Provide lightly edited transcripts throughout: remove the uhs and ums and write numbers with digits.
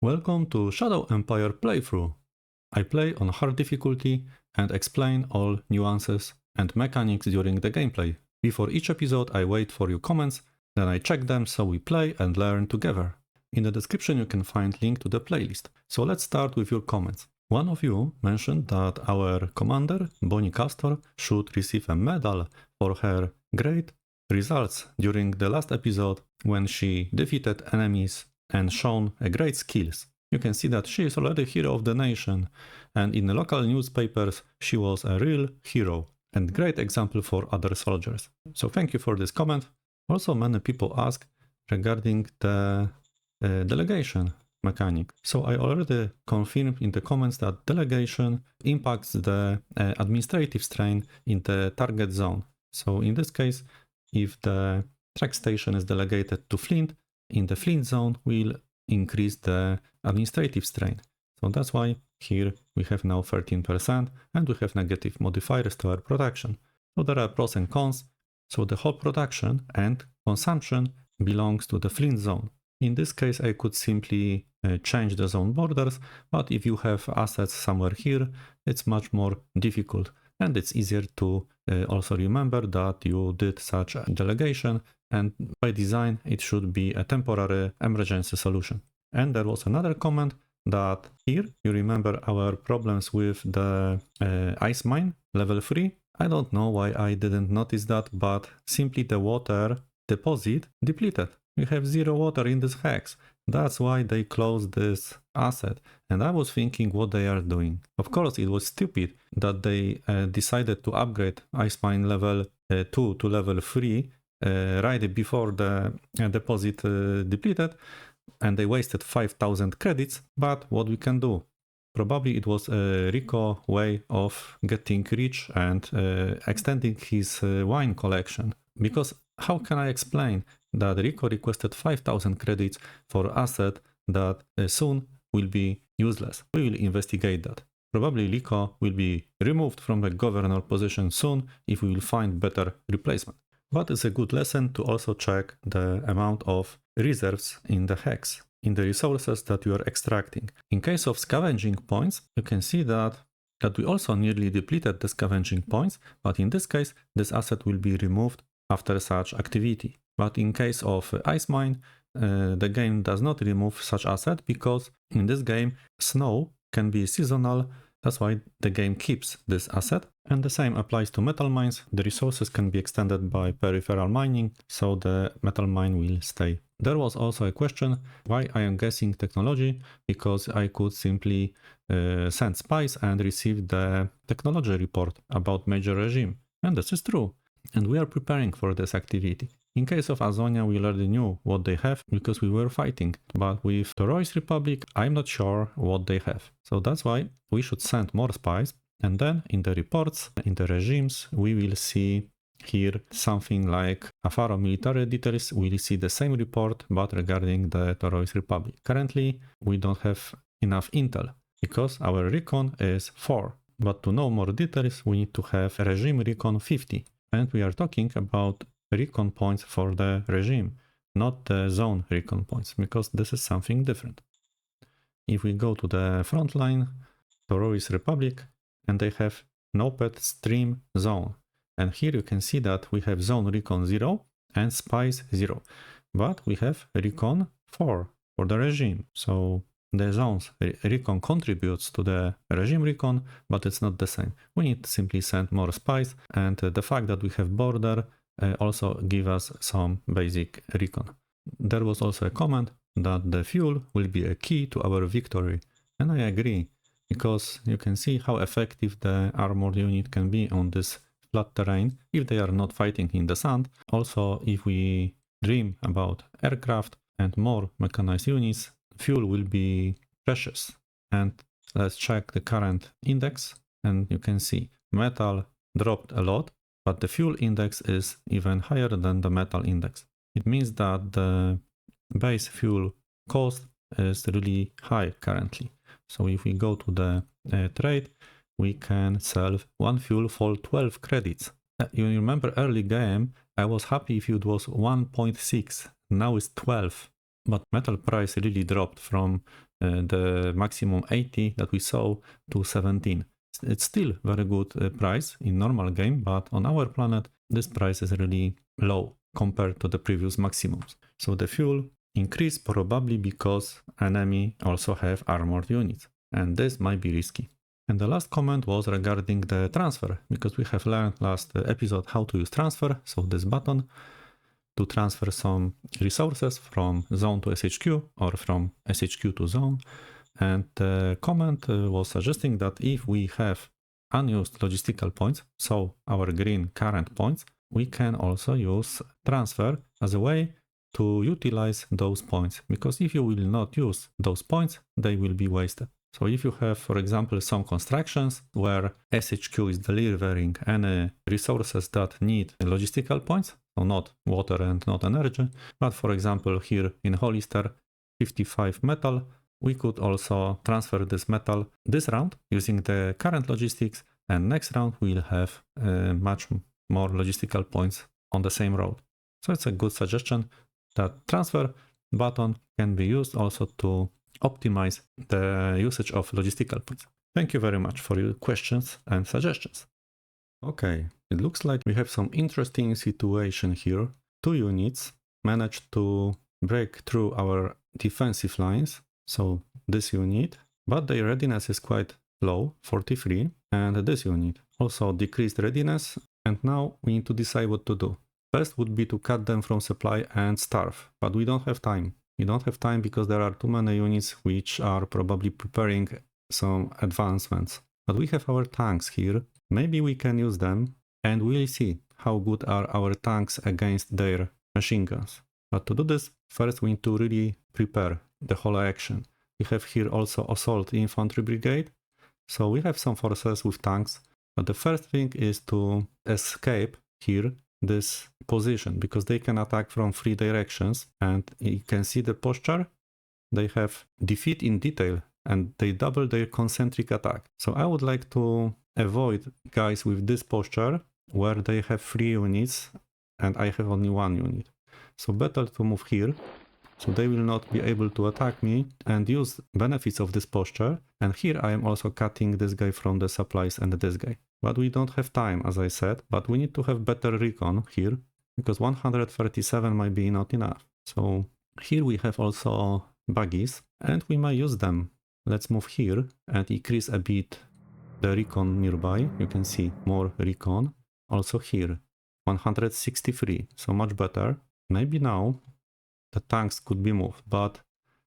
Welcome to Shadow Empire playthrough. I play on hard difficulty and explain all nuances and mechanics during the gameplay. Before each episode I wait for your comments, then I check them so we play and learn together. In the description you can find link to the playlist. So let's start with your comments. One of you mentioned that our commander, Bonnie Castor, should receive a medal for her great results during the last episode when she defeated enemies and shown great skills. You can see that she is already hero of the nation, and in the local newspapers she was a real hero and great example for other soldiers. So thank you for this comment. Also many people ask regarding the delegation mechanic. So I already confirmed in the comments that delegation impacts the administrative strain in the target zone. So in this case, if the track station is delegated to Flint, in the Flint zone will increase the administrative strain. So that's why here we have now 13% and we have negative modifiers to our production. So there are pros and cons. So the whole production and consumption belongs to the Flint zone. In this case, I could simply change the zone borders, but if you have assets somewhere here, it's much more difficult. And it's easier to also remember that you did such a delegation, and by design it should be a temporary emergency solution. And there was another comment that here you remember our problems with the ice mine level 3. I don't know why I didn't notice that, but simply the water deposit depleted. We have 0 water in this hex. That's why they closed this asset. And I was thinking what they are doing. Of course, it was stupid that they decided to upgrade Ice Mine level 2 to level 3 right before the deposit depleted. And they wasted 5,000 credits. But what we can do? Probably it was a Rico way of getting rich and extending his wine collection. Because how can I explain that Rico requested 5,000 credits for asset that soon will be useless? We will investigate that. Probably Rico will be removed from the governor position soon if we will find better replacement. But it's a good lesson to also check the amount of reserves in the hex, in the resources that you are extracting. In case of scavenging points, you can see that we also nearly depleted the scavenging points, but in this case, this asset will be removed after such activity. But in case of Ice Mine, the game does not remove such asset because in this game, snow can be seasonal. That's why the game keeps this asset. And the same applies to metal mines. The resources can be extended by peripheral mining, so the metal mine will stay. There was also a question why I am guessing technology, because I could simply send spies and receive the technology report about major regime. And this is true. And we are preparing for this activity. In case of Azonia, we already knew what they have because we were fighting. But with Torois Republic, I'm not sure what they have. So that's why we should send more spies. And then in the reports, in the regimes, we will see here something like Afaro military details. We'll see the same report, but regarding the Torois Republic. Currently, we don't have enough intel because our recon is 4. But to know more details, we need to have regime recon 50. And we are talking about recon points for the regime, not the zone recon points, because this is something different. If we go to the front line, Torois Republic, and they have Nopet Stream Zone. And here you can see that we have zone recon 0 and spies 0. But we have recon 4 for the regime. So the zone's recon contributes to the regime recon, but it's not the same. We need to simply send more spies, and the fact that we have border also give us some basic recon. There was also a comment that the fuel will be a key to our victory, and I agree, because you can see how effective the armored unit can be on this flat terrain if they are not fighting in the sand. Also, if we dream about aircraft and more mechanized units, fuel will be precious. And let's check the current index, and you can see metal dropped a lot, but the fuel index is even higher than the metal index. It means that the base fuel cost is really high currently. So if we go to the trade, we can sell one fuel for 12 credits. You remember early game, I was happy if it was 1.6, now it's 12. But metal price really dropped from the maximum 80 that we saw to 17. It's still very good price in normal game, but on our planet, this price is really low compared to the previous maximums. So the fuel increased probably because enemy also have armored units, and this might be risky. And the last comment was regarding the transfer, because we have learned last episode how to use transfer. So this button to transfer some resources from zone to SHQ or from SHQ to zone. And the comment was suggesting that if we have unused logistical points, so our green current points, we can also use transfer as a way to utilize those points. Because if you will not use those points, they will be wasted. So if you have, for example, some constructions where SHQ is delivering any resources that need logistical points, so not water and not energy, but for example here in Hollister, 55 metal, we could also transfer this metal this round using the current logistics, and next round we'll have much more logistical points on the same road. So it's a good suggestion that transfer button can be used also to optimize the usage of logistical points. Thank you very much for your questions and suggestions. Okay, it looks like we have some interesting situation here. 2 units managed to break through our defensive lines, so this unit, but their readiness is quite low, 43, and this unit also decreased readiness, and now we need to decide what to do. First would be to cut them from supply and starve, but we don't have time. We don't have time because there are too many units which are probably preparing some advancements. But we have our tanks here. Maybe we can use them and we'll see how good are our tanks against their machine guns. But to do this, first we need to really prepare the whole action. We have here also Assault Infantry Brigade. So we have some forces with tanks. But the first thing is to escape here this position, because they can attack from 3 directions, and you can see the posture. They have defeat in detail and they double their concentric attack. So I would like to avoid guys with this posture where they have 3 units and I have only 1 unit. So better to move here, so they will not be able to attack me and use benefits of this posture. And here I am also cutting this guy from the supplies and this guy. But we don't have time, as I said, but we need to have better recon here, because 137 might be not enough. So here we have also buggies, and we might use them. Let's move here and increase a bit the recon nearby. You can see more recon. Also here, 163, so much better. Maybe now the tanks could be moved, but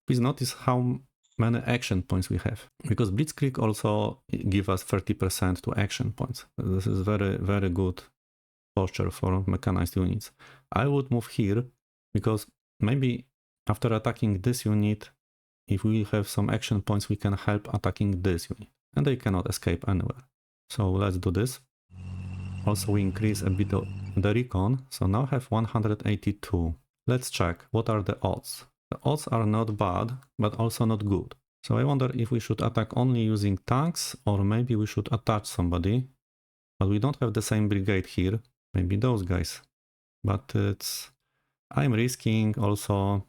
please notice how many action points we have, because Blitzkrieg also give us 30% to action points. This is very, very good posture for mechanized units. I would move here because maybe after attacking this unit, if we have some action points, we can help attacking this unit and they cannot escape anywhere. So let's do this. Also we increase a bit of the recon, so now I have 182. Let's check what are the odds. The odds are not bad, but also not good. So I wonder if we should attack only using tanks, or maybe we should attach somebody. But we don't have the same brigade here. Maybe those guys. But I'm risking also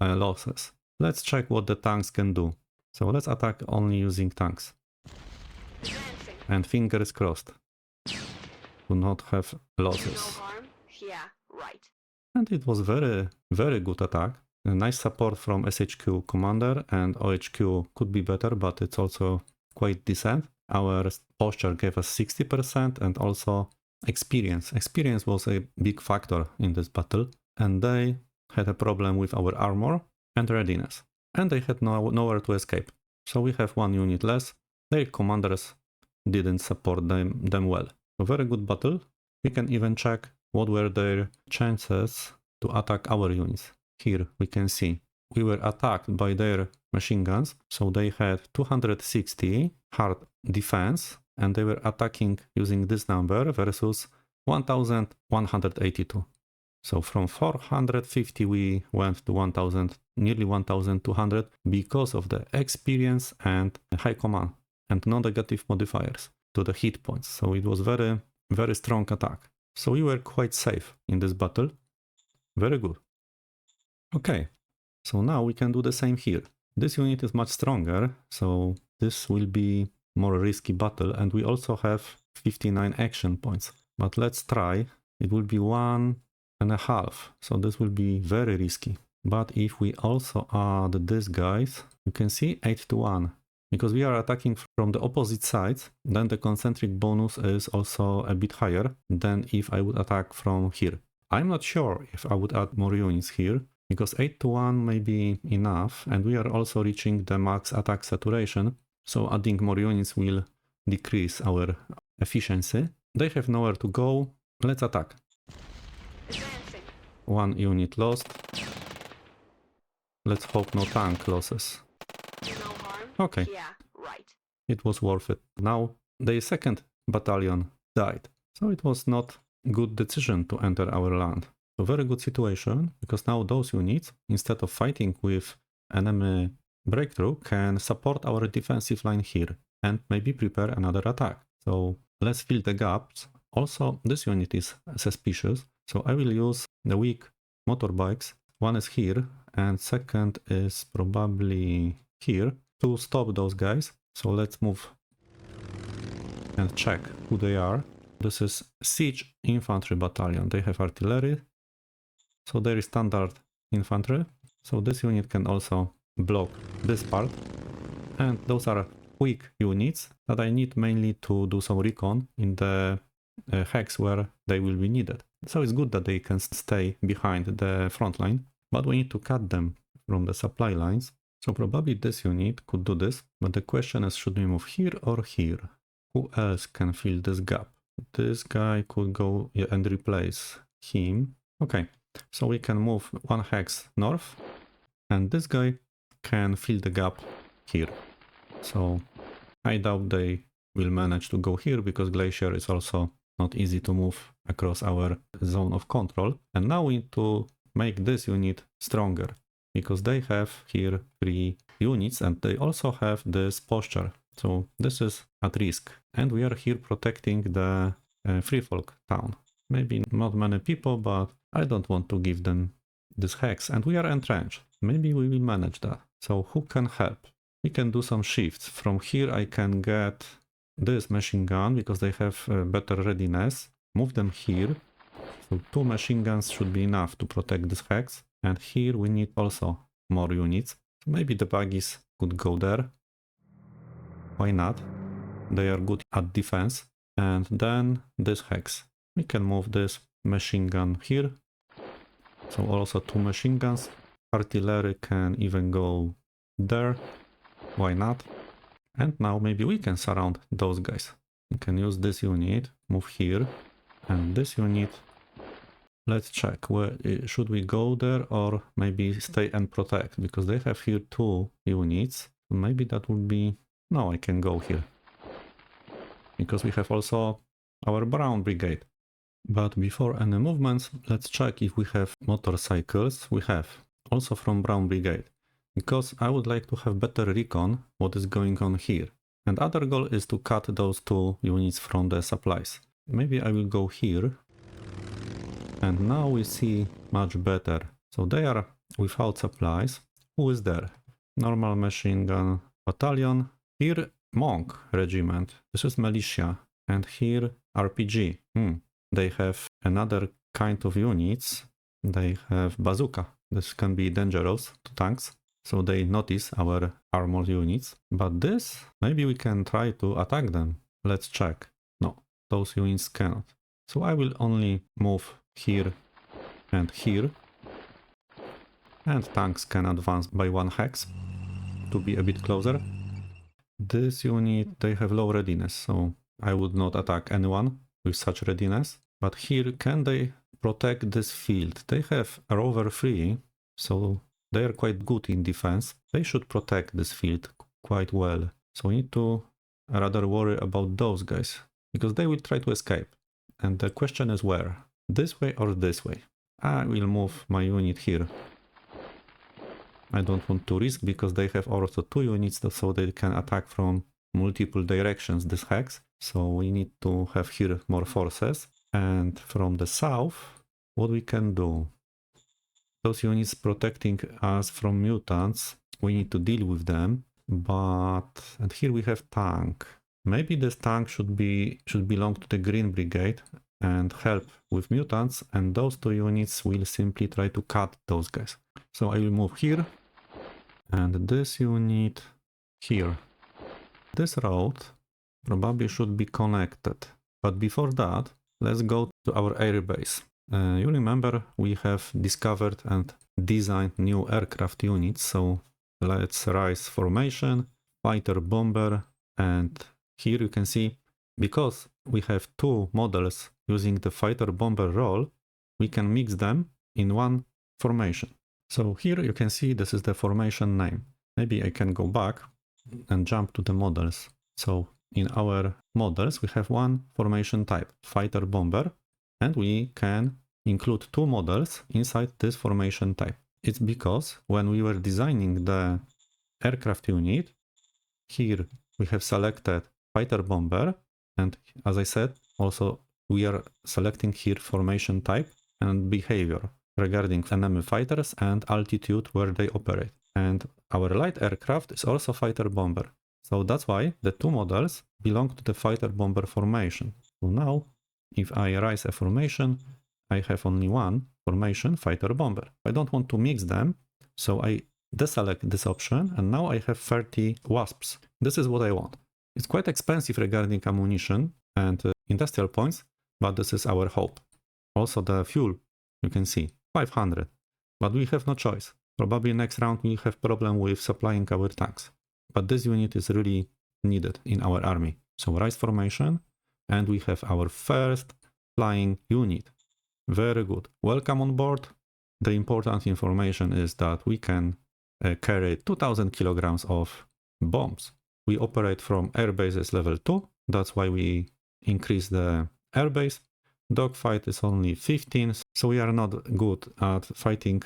losses. Let's check what the tanks can do. So let's attack only using tanks. And fingers crossed. Do not have losses. Yeah, right. And it was very, very good attack. A nice support from SHQ commander, and OHQ could be better, but it's also quite decent. Our posture gave us 60% and also experience. Experience was a big factor in this battle, and they had a problem with our armor and readiness. And they had nowhere to escape. So we have 1 unit less. Their commanders didn't support them well. A very good battle. We can even check what were their chances to attack our units. Here we can see we were attacked by their machine guns, so they had 260 hard defense and they were attacking using this number versus 1182. So from 450 we went to 1000, nearly 1200 because of the experience and high command and non-negative modifiers to the hit points. So it was very, very strong attack. So we were quite safe in this battle. Very good. Okay, so now we can do the same here. This unit is much stronger, so this will be more risky battle, and we also have 59 action points. But let's try. It will be 1.5, so this will be very risky. But if we also add these guys, you can see 8 to 1. Because we are attacking from the opposite sides, then the concentric bonus is also a bit higher than if I would attack from here. I'm not sure if I would add more units here, because 8 to 1 may be enough, and we are also reaching the max attack saturation, so adding more units will decrease our efficiency. They have nowhere to go. Let's attack. Advancing. 1 unit lost. Let's hope no tank losses. No harm. Okay. Yeah, right. It was worth it. Now the second battalion died, so it was not good decision to enter our land. So very good situation, because now those units, instead of fighting with enemy breakthrough, can support our defensive line here and maybe prepare another attack. So let's fill the gaps. Also, this unit is suspicious, so I will use the weak motorbikes. One is here, and second is probably here to stop those guys. So let's move and check who they are. This is Siege Infantry Battalion. They have artillery, so there is standard infantry. So this unit can also block this part. And those are weak units that I need mainly to do some recon in the hex where they will be needed. So it's good that they can stay behind the front line, but we need to cut them from the supply lines. So probably this unit could do this, but the question is, should we move here or here? Who else can fill this gap? This guy could go and replace him. Okay, so we can move 1 hex north, and this guy can fill the gap here. So I doubt they will manage to go here, because Glacier is also not easy to move across our zone of control. And now we need to make this unit stronger, because they have here 3 units and they also have this posture. So this is at risk. And we are here protecting the Free Folk town. Maybe not many people, but I don't want to give them this hex. And we are entrenched. Maybe we will manage that. So who can help? We can do some shifts. From here I can get this machine gun, because they have better readiness. Move them here. So 2 machine guns should be enough to protect this hex. And here we need also more units. Maybe the buggies could go there. Why not? They are good at defense. And then this hex. We can move this machine gun here. So also 2 machine guns. Artillery can even go there. Why not? And now maybe we can surround those guys. We can use this unit, move here, and this unit. Let's check, where should we go there or maybe stay and protect, because they have here 2 units. Maybe that would be... No, I can go here, because we have also our Brown Brigade. But before any movements, let's check if we have motorcycles. We have, also from Brown Brigade, because I would like to have better recon what is going on here. And other goal is to cut those 2 units from the supplies. Maybe I will go here. And now we see much better. So they are without supplies. Who is there? Normal machine gun battalion. Here monk regiment. This is militia. And here RPG. They have another kind of units. They have bazooka. This can be dangerous to tanks. So they notice our armored units. But this, maybe we can try to attack them. Let's check. No, those units cannot. So I will only move here and here. And tanks can advance by 1 hex to be a bit closer. This unit, they have low readiness, so I would not attack anyone with such readiness. But here, can they protect this field? They have a rover 3, so they are quite good in defense. They should protect this field quite well. So we need to rather worry about those guys, because they will try to escape. And the question is where? This way or this way? I will move my unit here. I don't want to risk, because they have also 2 units, so they can attack from multiple directions this hex. So we need to have here more forces. And from the south, what we can do? Those units protecting us from mutants we need to deal with them. And here we have tank. Maybe this tank should belong to the Green Brigade and help with mutants, and those two units will simply try to cut those guys. So I will move here, and this unit here. This road probably should be connected. But before that, let's go to our airbase. You remember we have discovered and designed new aircraft units, so let's rise formation, fighter bomber, and here you can see, because we have two models using the fighter bomber role, we can mix them in one formation. So here you can see this is the formation name. Maybe I can go back and jump to the models. So in our models, we have one formation type, fighter bomber, and we can include two models inside this formation type. It's because when we were designing the aircraft unit, here we have selected fighter bomber, and as I said, also we are selecting here formation type and behavior regarding enemy fighters and altitude where they operate. And our light aircraft is also fighter bomber. So that's why the two models belong to the fighter bomber formation. So now, if I rise a formation, I have only one formation, fighter bomber. I don't want to mix them, so I deselect this option, and now I have 30 wasps. This is what I want. It's quite expensive regarding ammunition and industrial points, but this is our hope. Also the fuel, you can see, 500. But we have no choice. Probably next round we'll have problem with supplying our tanks. But this unit is really needed in our army. So rise formation, and we have our first flying unit. Very good. Welcome on board. The important information is that we can carry 2000 kilograms of bombs. We operate from air bases level 2. That's why we increase the airbase. Dogfight is only 15, so we are not good at fighting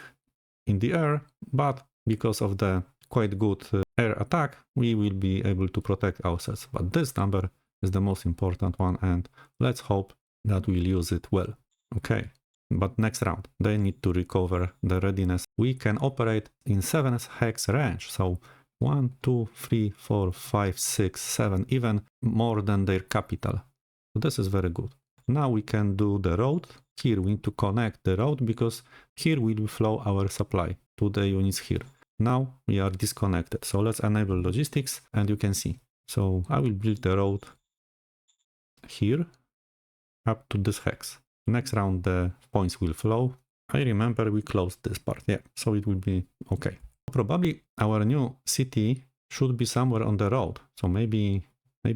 in the air, but because of the quite good air attack, we will be able to protect ourselves. But this number is the most important one, and let's hope that we'll use it well. Okay, but next round, they need to recover the readiness. We can operate in 7 hex range, so 1, 2, 3, 4, 5, 6, 7, even more than their capital. So this is very good. Now we can do the road. Here we need to connect the road because here will flow our supply to the units here. Now we are disconnected. So let's enable logistics, and you can see. So I will build the road here up to this hex. Next round the points will flow. I remember we closed this part. Yeah, so it will be okay. Probably our new city should be somewhere on the road. So maybe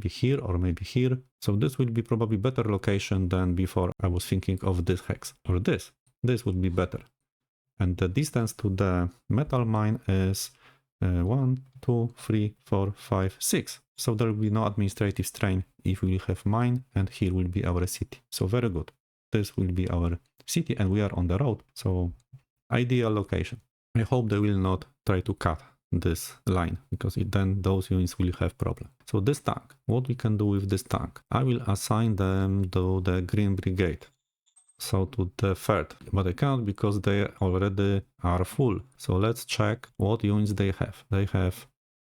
here or maybe here. So this will be probably better location than before I was thinking of this hex. Or this. This would be better. And the distance to the metal mine is 1, 2, 3, 4, 5, 6. So there will be no administrative strain if we have mine, and here will be our city. So very good. This will be our city, and we are on the road. So ideal location. I hope they will not try to cut this line, because then those units will have problem. So this tank, what we can do with this tank? I will assign them to the Green Brigade. So to the third, but I can't because they already are full. So let's check what units they have. They have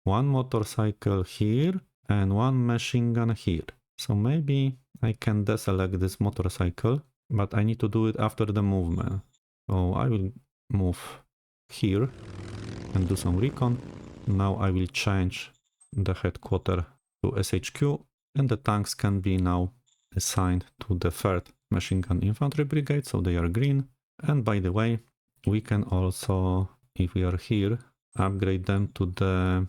one motorcycle here and one machine gun here. So maybe I can deselect this motorcycle, but I need to do it after the movement. So I will move here and do some recon. Now I will change the headquarters to SHQ, and the tanks can be now assigned to the third machine gun infantry brigade, so they are green. And by the way, we can also, if we are here, upgrade them to the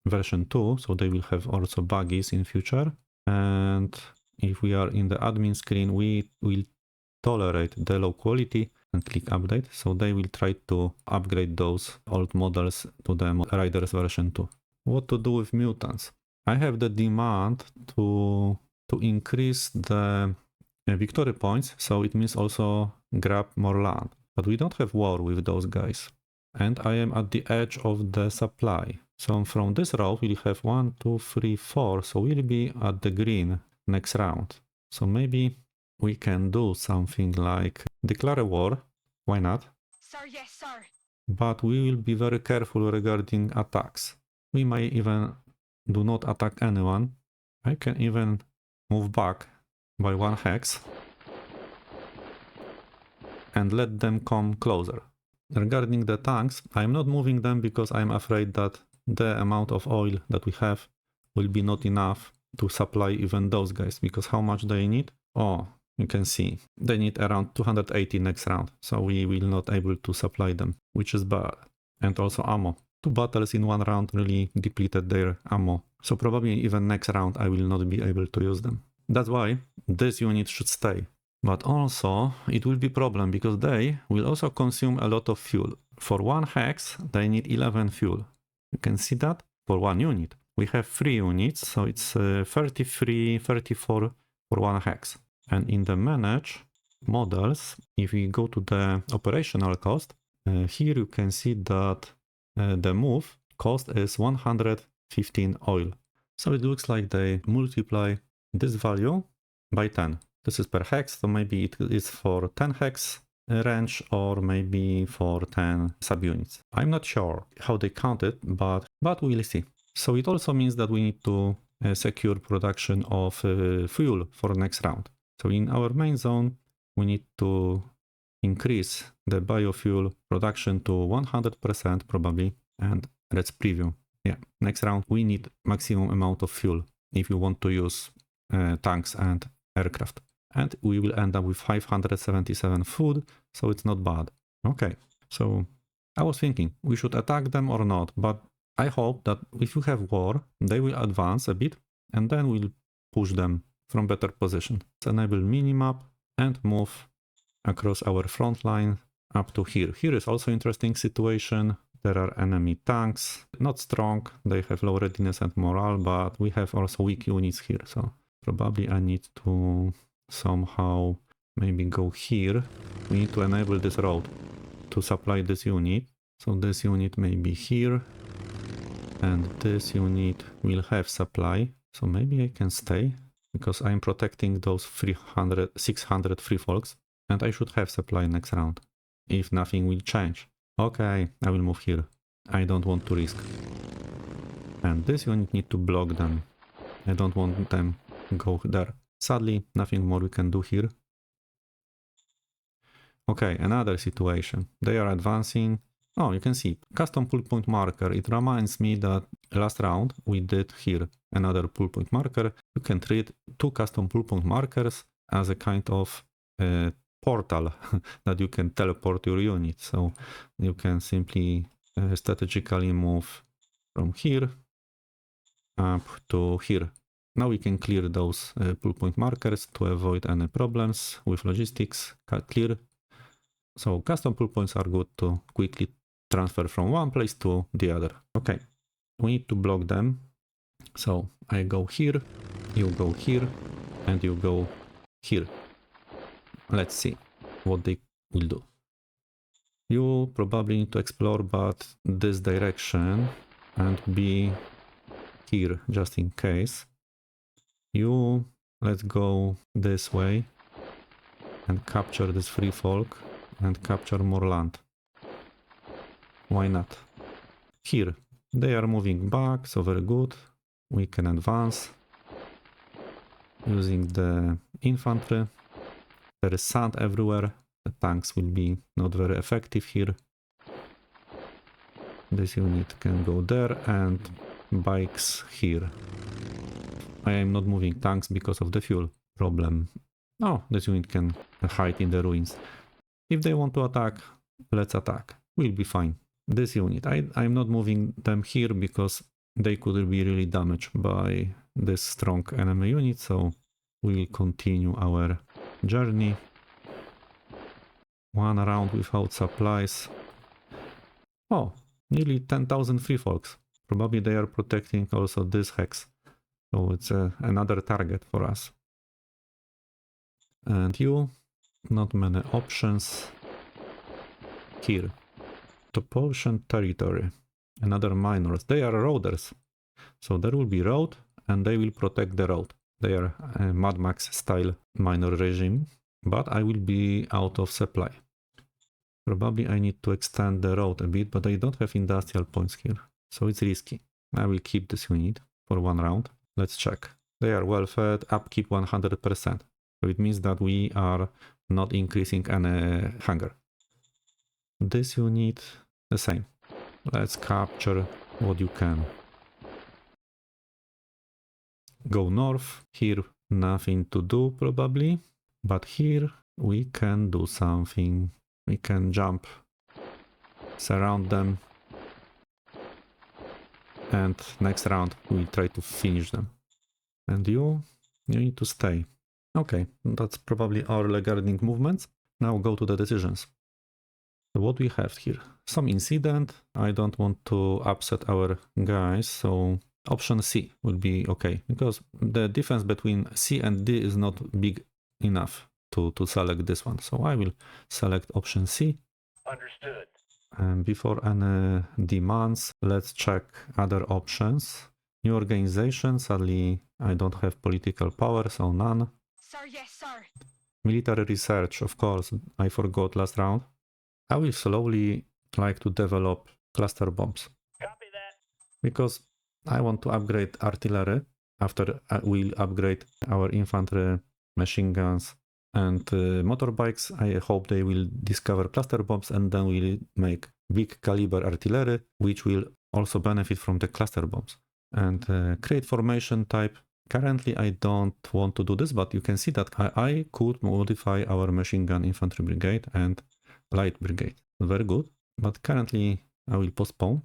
version 2, so they will have also buggies in future. And if we are in the admin screen, we will tolerate the low quality and click update, so they will try to upgrade those old models to the Riders version 2. What to do with mutants? I have the demand to increase the victory points, so it means also grab more land. But we don't have war with those guys. And I am at the edge of the supply. So from this route we'll have 1, 2, 3, 4, so we'll be at the green next round. So maybe we can do something like declare a war. Why not? Sir, yes, sir. but we will be very careful regarding attacks. We may even do not attack anyone. I can even move back by 1 hex and let them come closer. Regarding the tanks, I'm not moving them because I'm afraid that the amount of oil that we have will be not enough to supply even those guys, because how much they need? Oh, you can see they need around 280 next round, so we will not able to supply them, which is bad. And also ammo. 2 battles in 1 round really depleted their ammo, so probably even next round I will not be able to use them. That's why this unit should stay. But also it will be problem because they will also consume a lot of fuel. For 1 hex they need 11 fuel. You can see that for 1 unit. We have 3 units, so it's 33, 34 for 1 hex. And in the manage models, if we go to the operational cost, here you can see that the move cost is 115 oil. So it looks like they multiply this value by 10. This is per hex, so maybe it is for 10 hex range or maybe for 10 subunits. I'm not sure how they count it, but we'll see. So it also means that we need to secure production of fuel for next round. So in our main zone, we need to increase the biofuel production to 100% probably. And let's preview. Yeah, next round we need maximum amount of fuel if you want to use tanks and aircraft. And we will end up with 577 food, so it's not bad. Okay, so I was thinking we should attack them or not, but I hope that if you have war, they will advance a bit and then we'll push them from better position. Let's enable minimap and move across our front line up to here. Here is also interesting situation. There are enemy tanks, not strong, they have low readiness and morale, but we have also weak units here, so probably I need to somehow maybe go here. We need to enable this road to supply this unit. So this unit may be here, and this unit will have supply. So maybe I can stay, because I'm protecting those 600 free folks, and I should have supply next round, if nothing will change. Okay, I will move here. I don't want to risk. And this unit need to block them. I don't want them go there. Sadly, nothing more we can do here. Okay, another situation. They are advancing. Oh, you can see custom pull point marker. It reminds me that last round we did here another pull point marker. You can treat 2 custom pull point markers as a kind of portal that you can teleport your unit. So you can simply strategically move from here up to here. Now we can clear those pull point markers to avoid any problems with logistics. Clear. So custom pull points are good to quickly transfer from one place to the other. Okay, we need to block them. So I go here, you go here, and you go here. Let's see what they will do. You probably need to explore but this direction and be here just in case. You, let's go this way and capture this free folk and capture more land. Why not? Here, they are moving back, so very good. We can advance using the infantry. There is sand everywhere. The tanks will be not very effective here. This unit can go there and bikes here. I am not moving tanks because of the fuel problem. Oh, this unit can hide in the ruins. If they want to attack, let's attack. We'll be fine. This unit, I'm not moving them here because they could be really damaged by this strong enemy unit, so we'll continue our journey. 1 round without supplies. Oh, nearly 10,000 free folks. Probably they are protecting also this hex. So it's another target for us. And you, not many options. Here, top ocean territory. Another miners. They are roaders. So there will be road and they will protect the road. They are a Mad Max style miner regime. But I will be out of supply. Probably I need to extend the road a bit, but I don't have industrial points here, so it's risky. I will keep this unit for one round. Let's check. They are well fed, upkeep 100%. So it means that we are not increasing any hunger. This unit, the same. Let's capture what you can. Go north. Here, nothing to do probably. But here, we can do something. We can jump, surround them. And next round, we try to finish them. And you need to stay. Okay, that's probably all regarding movements. Now go to the decisions. So what we have here? Some incident. I don't want to upset our guys, so option C would be okay, because the difference between C and D is not big enough to select this one. So I will select option C. Understood. And before any demands, let's check other options. New organization, sadly I don't have political power, so none. Sir, yes, sir. Military research, of course, I forgot last round. I will slowly like to develop cluster bombs. Copy that. Because I want to upgrade artillery. After we'll upgrade our infantry, machine guns, and motorbikes. I hope they will discover cluster bombs, and then we'll make big caliber artillery, which will also benefit from the cluster bombs. And create formation type. Currently I don't want to do this, but you can see that I could modify our machine gun infantry brigade and light brigade. Very good, but currently I will postpone.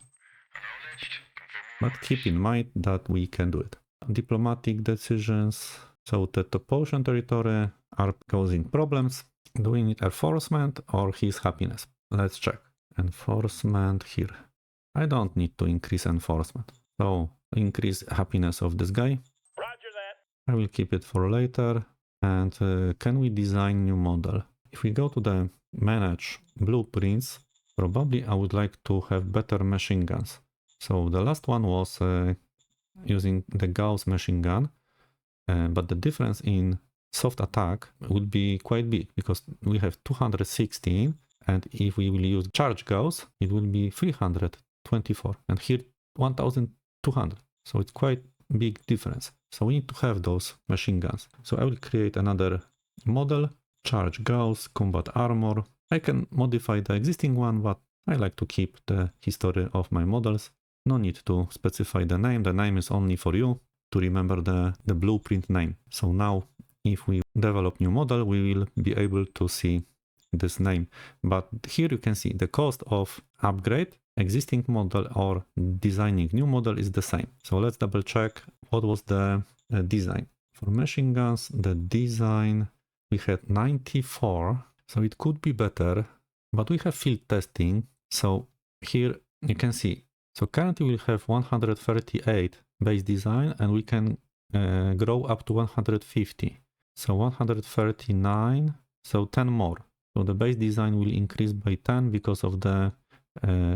But keep in mind that we can do it. Diplomatic decisions. So the Toposian territory are causing problems. Do we need enforcement or his happiness? Let's check. Enforcement here. I don't need to increase enforcement. So increase happiness of this guy. Roger that. I will keep it for later. And can we design new model? If we go to the manage blueprints, probably I would like to have better machine guns. So the last one was using the Gauss machine gun, but the difference in soft attack would be quite big because we have 216, and if we will use charge Gauss, it will be 324, and here 1200. So it's quite big difference. So we need to have those machine guns. So I will create another model, charge Gauss, combat armor. I can modify the existing one, but I like to keep the history of my models. No need to specify the name. The name is only for you to remember the blueprint name. So now if we develop new model, we will be able to see this name. But here you can see the cost of upgrade existing model or designing new model is the same. So let's double check what was the design. For machine guns, the design, we had 94, so it could be better, but we have field testing. So here you can see, so currently we have 138 base design and we can grow up to 150. So 139, so 10 more. So the base design will increase by 10 because of the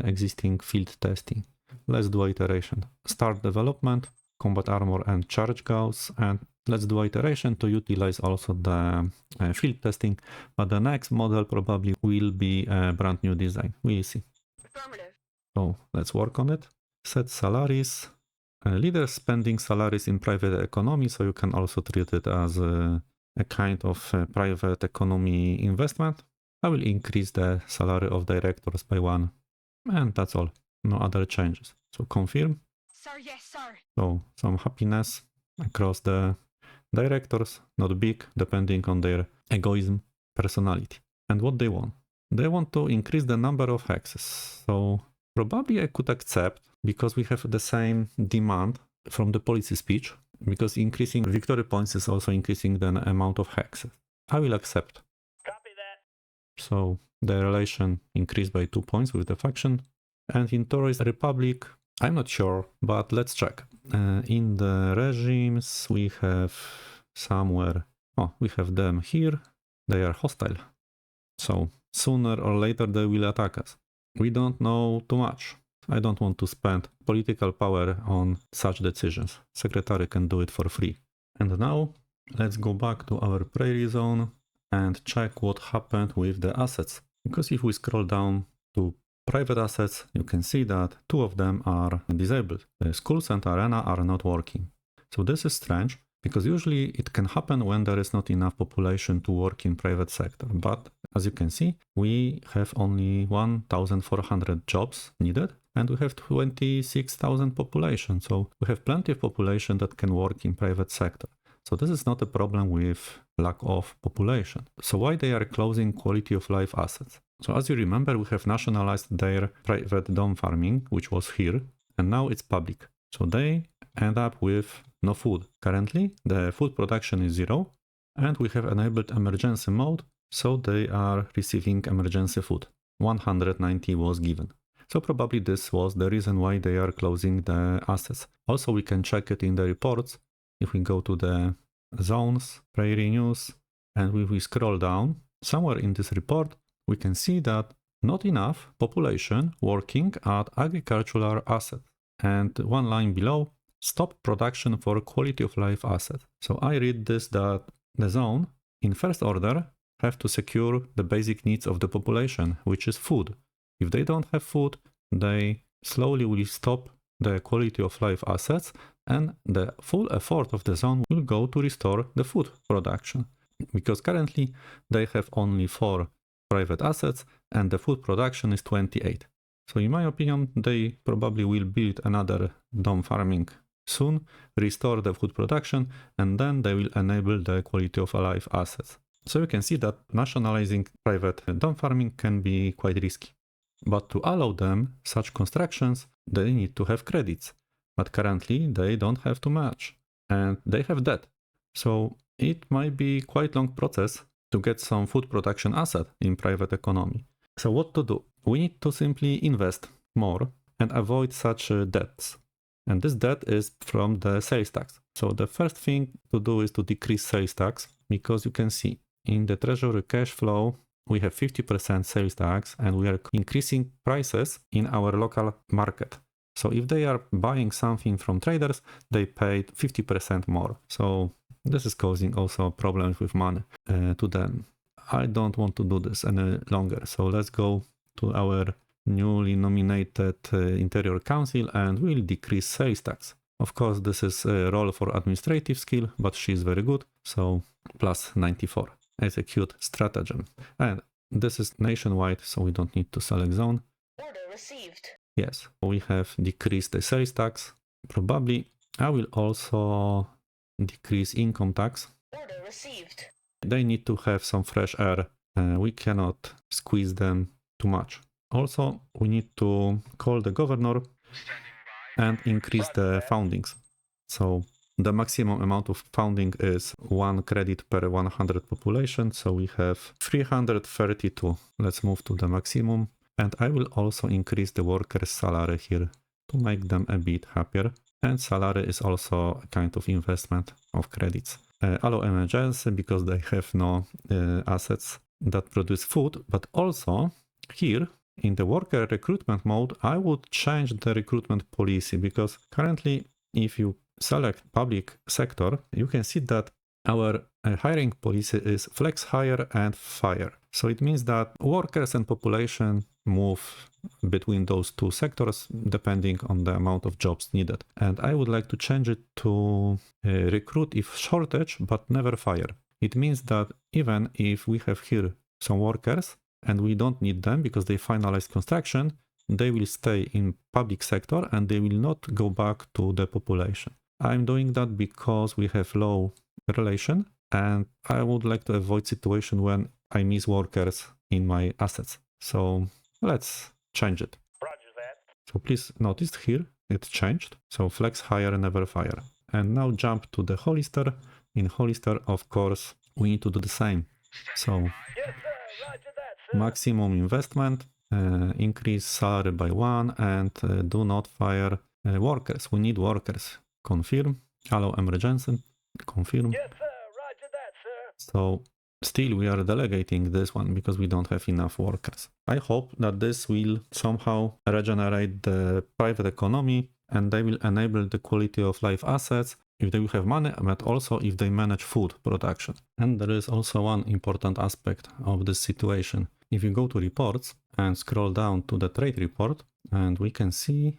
existing field testing. Let's do iteration. Start development, combat armor and charge Gauss, and let's do iteration to utilize also the field testing, but the next model probably will be a brand new design. We'll see. Affirmative. So let's work on it. Set salaries. Leaders spending salaries in private economy, so you can also treat it as a kind of private economy investment. I will increase the salary of directors by 1, and that's all. No other changes. So confirm. Sir, yes, sir. So some happiness across the directors, not big, depending on their egoism, personality, and what they want. They want to increase the number of hexes. So probably I could accept because we have the same demand from the policy speech, because increasing victory points is also increasing the amount of hexes. I will accept. Copy that. So the relation increased by 2 points with the faction. And in Tourist Republic, I'm not sure, but let's check. In the regimes, we have somewhere, we have them here. They are hostile. So sooner or later they will attack us. We don't know too much. I don't want to spend political power on such decisions. Secretary can do it for free. And now let's go back to our prairie zone and check what happened with the assets. Because if we scroll down to private assets, you can see that 2 of them are disabled. The schools and arena are not working. So this is strange, because usually it can happen when there is not enough population to work in private sector. But as you can see, we have only 1,400 jobs needed, and we have 26,000 population. So we have plenty of population that can work in private sector. So this is not a problem with lack of population. So why they are closing quality of life assets? So as you remember, we have nationalized their private dome farming, which was here, and now it's public. So they end up with no food. Currently, the food production is 0, and we have enabled emergency mode, so they are receiving emergency food. 190 was given. So probably this was the reason why they are closing the assets. Also, we can check it in the reports. If we go to the zones, prairie news, and if we scroll down, somewhere in this report, we can see that not enough population working at agricultural assets. And one line below, stop production for quality of life asset. So I read this that the zone, in first order, have to secure the basic needs of the population, which is food. If they don't have food, they slowly will stop the quality of life assets, and the full effort of the zone will go to restore the food production. Because currently they have only 4 private assets and the food production is 28. So in my opinion, they probably will build another dome farming soon, restore the food production, and then they will enable the quality of life assets. So you can see that nationalizing private dome farming can be quite risky. But to allow them such constructions, they need to have credits. But currently they don't have too much, and they have debt. So it might be quite long process to get some food production asset in private economy. So what to do? We need to simply invest more and avoid such debts. And this debt is from the sales tax. So the first thing to do is to decrease sales tax, because you can see in the treasury cash flow, we have 50% sales tax and we are increasing prices in our local market. So if they are buying something from traders, they pay 50% more. So this is causing also problems with money to them. I don't want to do this any longer. So let's go to our newly nominated Interior Council and we'll decrease sales tax. Of course, this is a role for administrative skill, but she's very good. So plus 94. Execute stratagem. And this is nationwide, so we don't need to select zone. Order received. Yes, we have decreased the sales tax. Probably I will also decrease income tax. Order received. They need to have some fresh air. We cannot squeeze them too much. Also, we need to call the governor and increase the foundings. So the maximum amount of founding is 1 credit per 100 population. So we have 332. Let's move to the maximum. And I will also increase the workers' salary here to make them a bit happier. And salary is also a kind of investment of credits. Allow emergency because they have no assets that produce food. But also here in the worker recruitment mode, I would change the recruitment policy, because currently if you select public sector, you can see that our hiring policy is flex hire and fire. So it means that workers and population move between those two sectors depending on the amount of jobs needed. And I would like to change it to recruit if shortage, but never fire. It means that even if we have here some workers and we don't need them because they finalize construction, they will stay in public sector and they will not go back to the population. I'm doing that because we have low relation and I would like to avoid situation when I miss workers in my assets. So let's change it. Roger that. So please notice here it changed. So flex hire, never fire. And now jump to the Hollister. In Hollister, of course, we need to do the same. So Yes, sir. Roger that, sir. maximum investment, increase salary by 1 and do not fire workers. We need workers. Confirm, allow emergency, confirm. Yes, sir. Roger that, sir. So still we are delegating this one because we don't have enough workers. I hope that this will somehow regenerate the private economy and they will enable the quality of life assets if they will have money, but also if they manage food production. And there is also one important aspect of this situation. if you go to reports and scroll down to the trade report, and we can see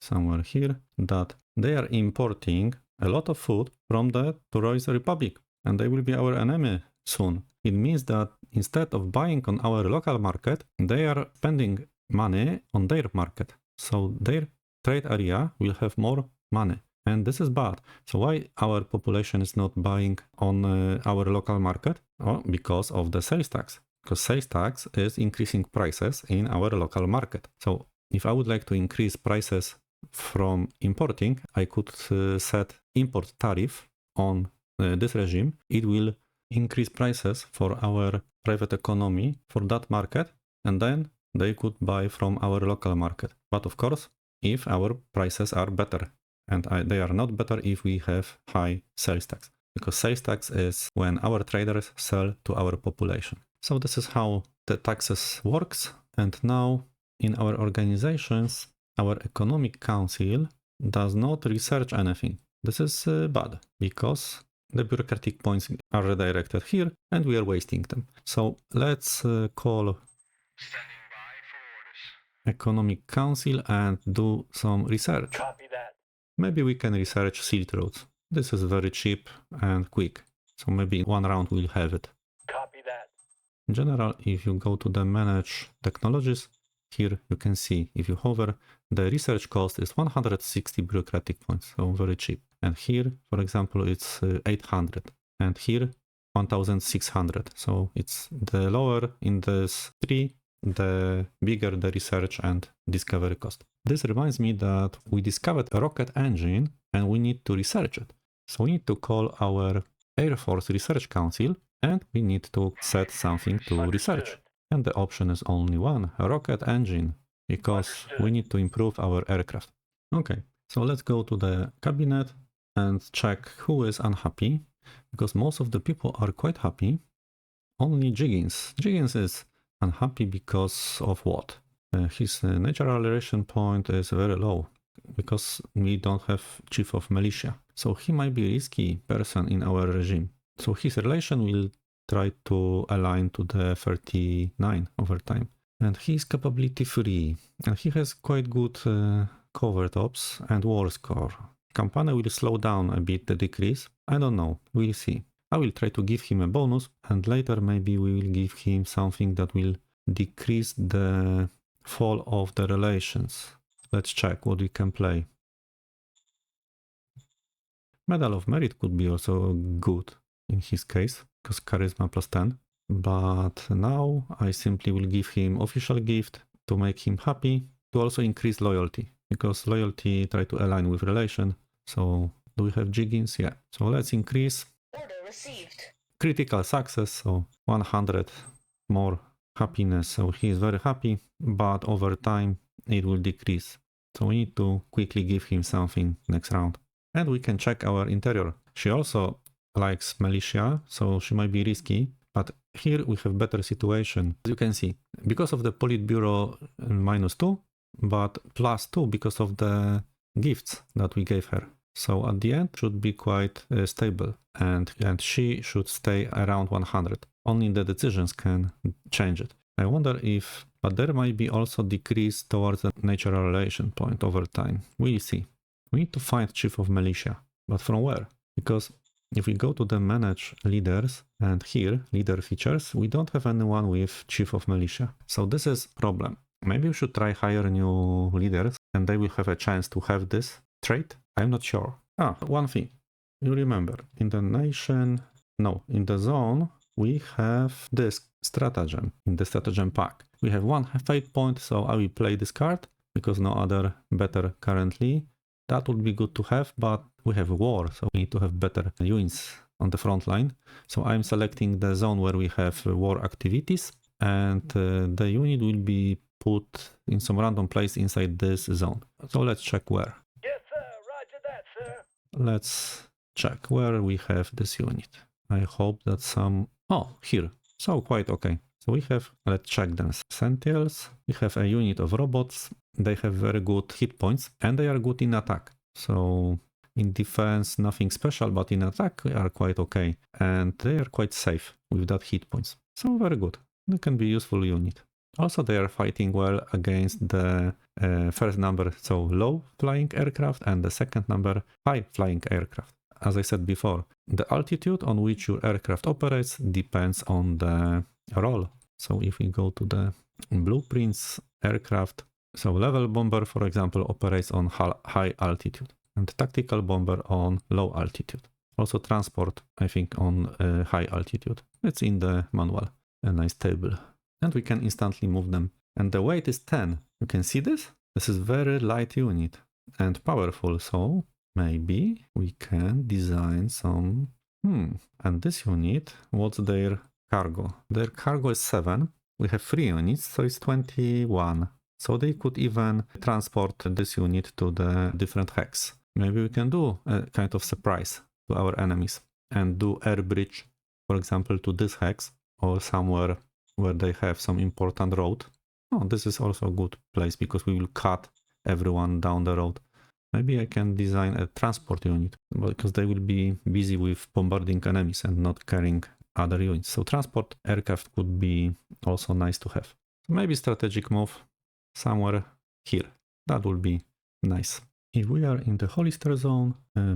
somewhere here that they are importing a lot of food from the Turoy's Republic, and they will be our enemy soon. It means that instead of buying on our local market, they are spending money on their market. So their trade area will have more money. And this is bad. So why our population is not buying on our local market? Oh, because of the sales tax. Because sales tax is increasing prices in our local market. So if I would like to increase prices from importing, I could set import tariff on this regime. It will increase prices for our private economy for that market, and then they could buy from our local market. But of course, if our prices are better, and they are not better if we have high sales tax, because sales tax is when our traders sell to our population. So this is how the taxes works. And now in our organizations, our economic council does not research anything. This is bad because the bureaucratic points are redirected here and we are wasting them. So let's call Standing by for orders. economic council and do some research. Copy that. Maybe we can research Silk roads. This is very cheap and quick. So maybe in one round we'll have it. Copy that. In general, if you go to the manage technologies, here you can see if you hover, the research cost is 160 bureaucratic points, so very cheap. And here, for example, it's 800, and here 1600. So it's the lower in this three, the bigger the research and discovery cost. This reminds me that we discovered a rocket engine and we need to research it. So we need to call our Air Force Research Council and we need to set something to research. Understood. And the option is only one, a rocket engine, because we need to improve our aircraft. Okay, so let's go to the cabinet and check who is unhappy, because most of the people are quite happy. Only Jiggins. Jiggins is unhappy because of what? His natural relation point is very low, because we don't have chief of militia. So he might be a risky person in our regime. So his relation will try to align to the 39 over time. And he's capability free. And he has quite good covert ops and war score. Campana will slow down a bit the decrease. I don't know, we'll see. I will try to give him a bonus and later maybe we will give him something that will decrease the fall of the relations. Let's check what we can play. Medal of Merit could be also good in his case, because charisma plus 10. But now I simply will give him official gift to make him happy, to also increase loyalty, because loyalty try to align with relation. So do we have Jiggins? Yeah. So let's increase Order received. critical success, so 100 more happiness. So he is very happy, but over time it will decrease. So we need to quickly give him something next round. And we can check our interior. She also likes militia, so she might be risky, but here we have better situation. As you can see, because of the Politburo -2, but +2 because of the gifts that we gave her. So at the end should be quite stable, and she should stay around 100. Only the decisions can change it. I wonder if, but there might be also decrease towards the natural relation point over time. We'll see. We need to find chief of militia, but from where? Because if we go to the manage leaders and here leader features, we don't have anyone with chief of militia. So this is problem. Maybe we should try hire new leaders and they will have a chance to have this trait. I'm not sure. One thing. You remember in the nation, no, in the zone, we have this stratagem in the stratagem pack. We have one fate point, so I will play this card because no other better currently. That would be good to have, but we have war, so we need to have better units on the front line. So I'm selecting the zone where we have war activities, and the unit will be put in some random place inside this zone. So let's check where. Yes, sir. Roger that, sir. Let's check where we have this unit. I hope that some... Oh, here. So quite okay. So we have, let's check them. Sentinels. We have a unit of robots. They have very good hit points and they are good in attack. So in defense, nothing special, but in attack, they are quite okay. And they are quite safe with that hit points. So very good. It can be a useful unit. Also, they are fighting well against the first number, so low flying aircraft, and the second number, high flying aircraft. As I said before, the altitude on which your aircraft operates depends on the role. So if we go to the blueprints aircraft, so level bomber, for example, operates on high altitude, and tactical bomber on low altitude. Also transport, I think, on high altitude. It's in the manual, a nice table. And we can instantly move them. And the weight is 10. You can see this? This is very light unit and powerful, so maybe we can design some... And this unit, what's their cargo? Their cargo is 7. We have 3 units, so it's 21. So they could even transport this unit to the different hex. Maybe we can do a kind of surprise to our enemies and do air bridge, for example, to this hex or somewhere where they have some important road. Oh, this is also a good place because we will cut everyone down the road. Maybe I can design a transport unit because they will be busy with bombarding enemies and not carrying other units. So transport aircraft could be also nice to have. Maybe strategic move somewhere here. That would be nice. If we are in the Hollister zone,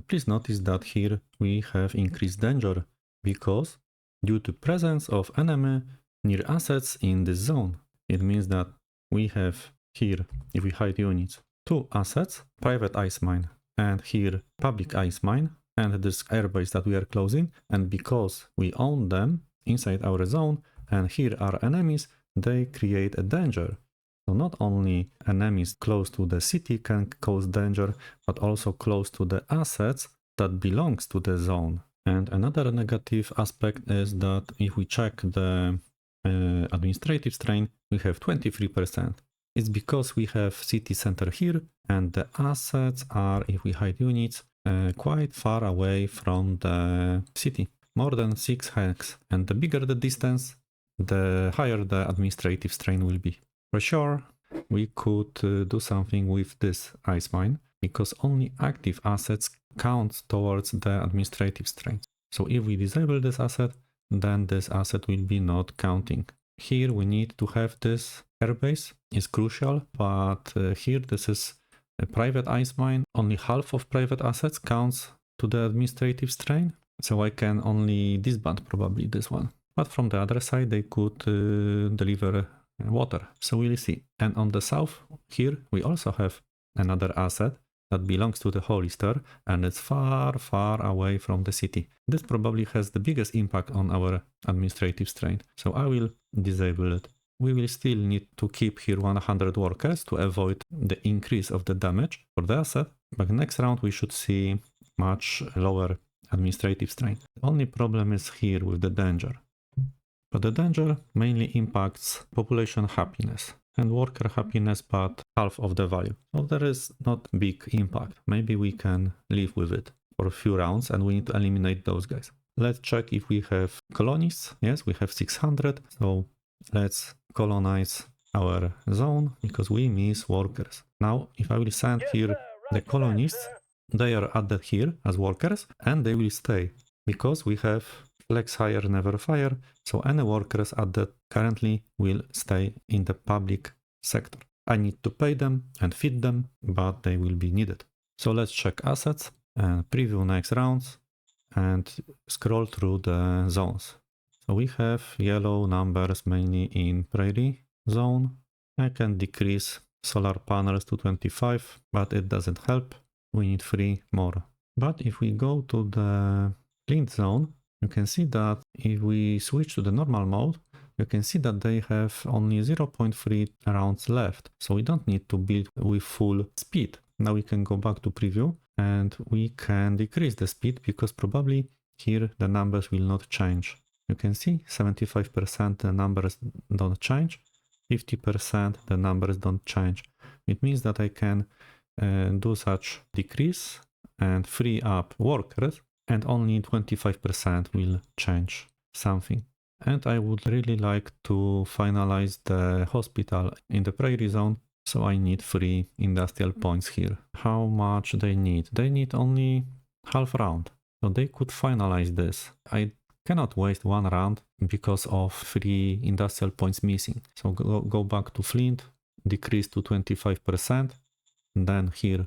please notice that here we have increased danger because due to presence of enemy near assets in this zone. It means that we have here, if we hide units, 2 assets, private ice mine, and here public ice mine, and this airbase that we are closing, and because we own them inside our zone, and here are enemies, they create a danger. So not only enemies close to the city can cause danger, but also close to the assets that belongs to the zone. And another negative aspect is that if we check the administrative strain, we have 23%. It's because we have city center here and the assets are, if we hide units, quite far away from the city, more than 6 hex. And the bigger the distance, the higher the administrative strain will be. For sure, we could do something with this ice mine because only active assets count towards the administrative strain. So if we disable this asset, then this asset will be not counting. Here we need to have this airbase, is crucial, but here this is a private ice mine. Only half of private assets counts to the administrative strain, so I can only disband probably this one. But from the other side they could deliver water, so we'll see. And on the south here we also have another asset that belongs to the Hollister and it's far, far away from the city. This probably has the biggest impact on our administrative strain, so I will disable it. We will still need to keep here 100 workers to avoid the increase of the damage for the asset, but next round we should see much lower administrative strain. The only problem is here with the danger. But the danger mainly impacts population happiness and worker happiness, but half of the value. So there is not big impact. Maybe we can live with it for a few rounds and we need to eliminate those guys. Let's check if we have colonies. Yes, we have 600. So let's colonize our zone because we miss workers. Now, if I will send here the colonists, they are added here as workers and they will stay because we have flex hire, never fire. So any workers added currently will stay in the public sector. I need to pay them and feed them, but they will be needed. So let's check assets and preview next rounds and scroll through the zones. So we have yellow numbers mainly in prairie zone. I can decrease solar panels to 25, but it doesn't help. We need 3 more. But if we go to the flint zone, you can see that if we switch to the normal mode, you can see that they have only 0.3 rounds left. So we don't need to build with full speed. Now we can go back to preview and we can decrease the speed because probably here the numbers will not change. You can see 75% the numbers don't change, 50% the numbers don't change. It means that I can do such decrease and free up workers and only 25% will change something. And I would really like to finalize the hospital in the prairie zone, so I need 3 industrial points here. How much they need? They need only half round, so they could finalize this. I cannot waste one round because of 3 industrial points missing. So go back to Flint, decrease to 25%. Then here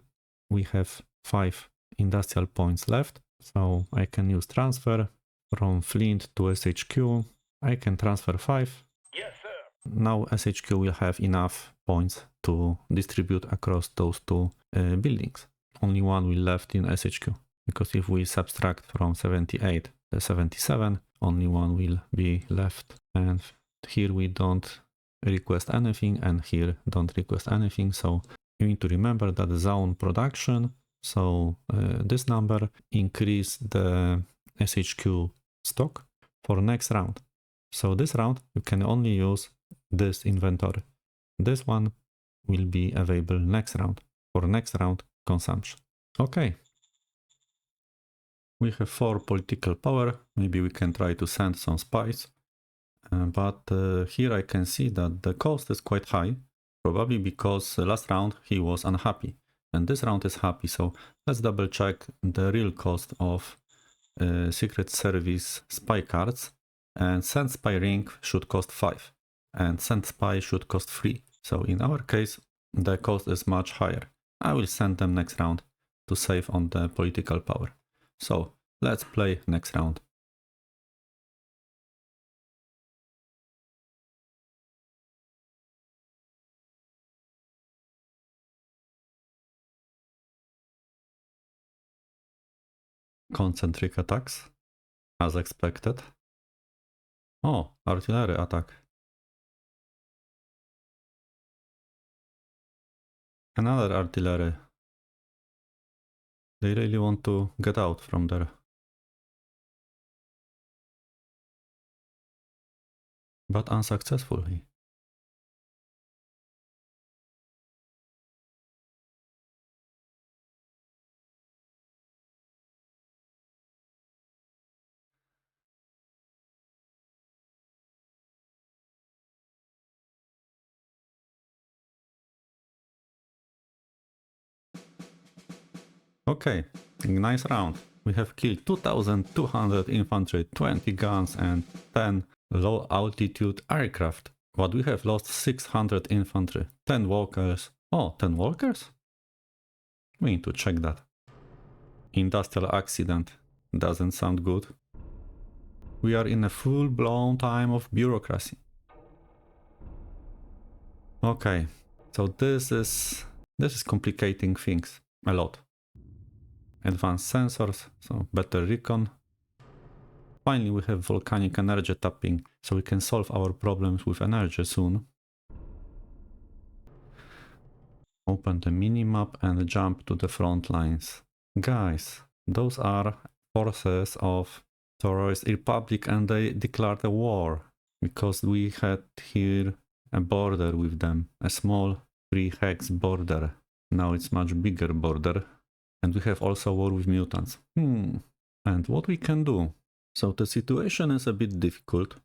we have 5 industrial points left. So I can use transfer from Flint to SHQ. I can transfer 5. Yes, sir. Now SHQ will have enough points to distribute across those two buildings. Only one will left in SHQ, because if we subtract from 78 to 77, only one will be left. And here we don't request anything, and here don't request anything. So you need to remember that zone production, so this number increase the SHQ stock for next round. So this round you can only use this inventory. This one will be available next round for next round consumption. Okay. We have 4 political power. Maybe we can try to send some spies. But here I can see that the cost is quite high. Probably because last round he was unhappy. And this round is happy. So let's double check the real cost of Secret Service spy cards. And send spy ring should cost 5. And send spy should cost 3. So in our case, the cost is much higher. I will send them next round to save on the political power. So let's play next round. Concentric attacks, as expected. Oh, artillery attack. Another artillery. They really want to get out from there. But unsuccessfully. Okay, nice round. We have killed 2200 infantry, 20 guns and 10 low altitude aircraft. But we have lost 600 infantry, 10 walkers. Oh, 10 walkers? We need to check that. Industrial accident. Doesn't sound good. We are in a full-blown time of bureaucracy. Okay, so this is complicating things a lot. Advanced sensors, so better recon. Finally, we have volcanic energy tapping, so we can solve our problems with energy soon. Open the minimap and jump to the front lines. Guys, those are forces of Terrorist Republic and they declared a war because we had here a border with them, a small 3 hex border. Now it's much bigger border. And we have also war with mutants. And what we can do? So the situation is a bit difficult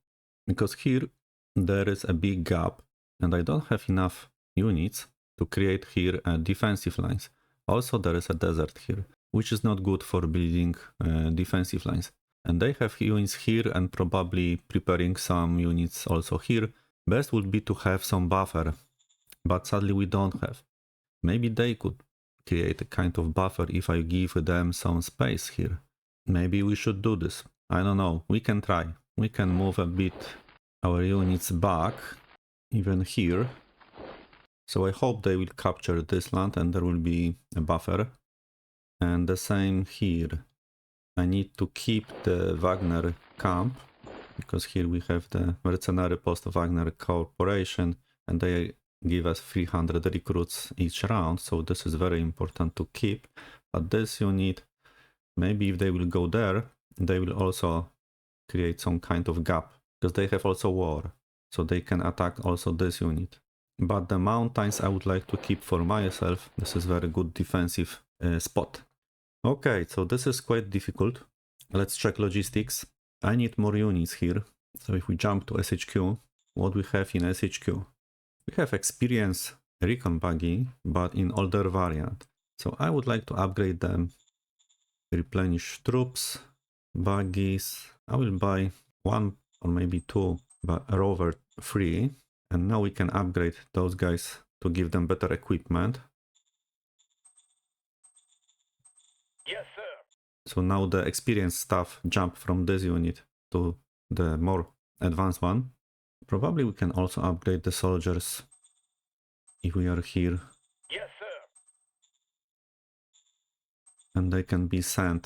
because here there is a big gap and I don't have enough units to create here defensive lines. Also there is a desert here, which is not good for building defensive lines. And they have units here and probably preparing some units also here. Best would be to have some buffer, but sadly we don't have. Maybe they could create a kind of buffer if I give them some space here. Maybe we should do this. I don't know. We can try. We can move a bit our units back, even here. So I hope they will capture this land and there will be a buffer. And the same here. I need to keep the Wagner camp, because here we have the mercenary post Wagner Corporation and they give us 300 recruits each round, so this is very important to keep. But this unit, maybe if they will go there, they will also create some kind of gap, because they have also war, so they can attack also this unit. But the mountains I would like to keep for myself. This is very good defensive spot. Okay, so this is quite difficult. Let's check logistics. I need more units here. So if we jump to SHQ, what we have in SHQ? We have experience recon buggy, but in older variant. So I would like to upgrade them, replenish troops, Buggies. I will buy one or maybe two, but rover 3. And now we can upgrade those guys to give them better equipment. Yes, sir. So now the experienced staff jump from this unit to the more advanced one. Probably we can also upgrade the soldiers if we are here, Yes, sir. and they can be sent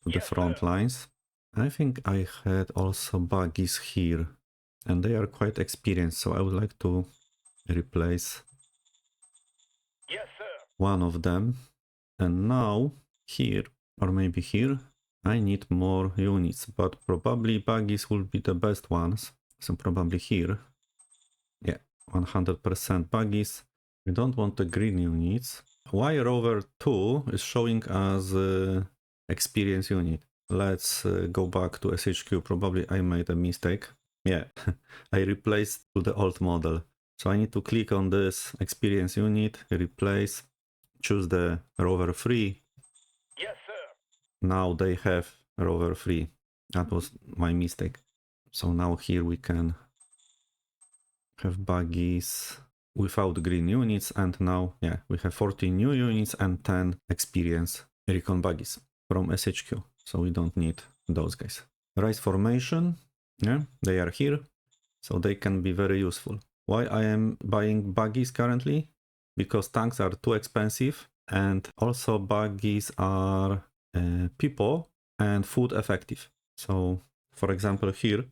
to the Yes, front sir. lines. I think I had also buggies here, and they are quite experienced, so I would like to replace Yes, sir. one of them. And now here, or maybe here, I need more units, but probably buggies will be the best ones. So probably here. Yeah, 100% buggies. We don't want the green units. Why rover 2 is showing as experience unit? Let's go back to SHQ. Probably I made a mistake. Yeah, I replaced to the old model. So I need to click on this experience unit, replace, choose the rover 3. Yes, sir. Now they have rover 3. That was my mistake. So now here we can have buggies without green units, and now, yeah, we have 14 new units and 10 experience recon buggies from SHQ, so we don't need those guys. Rise formation, yeah, they are here, so they can be very useful. Why I am buying buggies currently? Because tanks are too expensive, and also buggies are people and food effective. So, for example, here,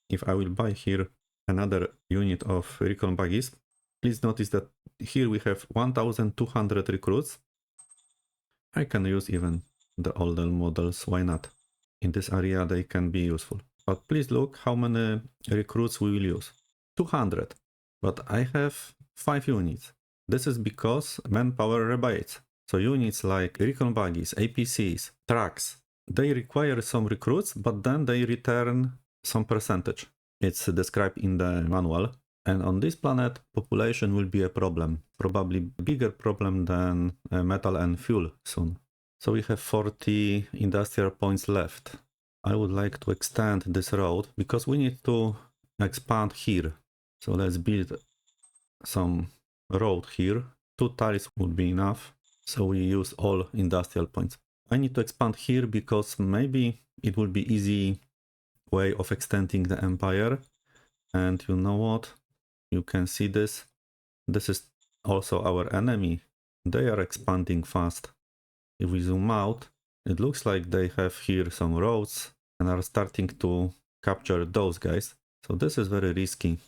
if I will buy here another unit of recon buggies, please notice that here we have 1200 recruits. I can use even the older models, why not? In this area they can be useful. But please look how many recruits we will use. 200. But I have 5 units. This is because manpower rebates. So units like recon buggies, APCs, trucks, they require some recruits, but then they return some percentage. It's described in the manual. And on this planet, population will be a problem. Probably bigger problem than metal and fuel soon. So we have 40 industrial points left. I would like to extend this road because we need to expand here. So let's build some road here. 2 tiles would be enough. So we use all industrial points. I need to expand here because maybe it will be easy way of extending the empire. And you know what? You can see this. This is also our enemy. They are expanding fast. If we zoom out, it looks like they have here some roads and are starting to capture those guys. So this is very risky.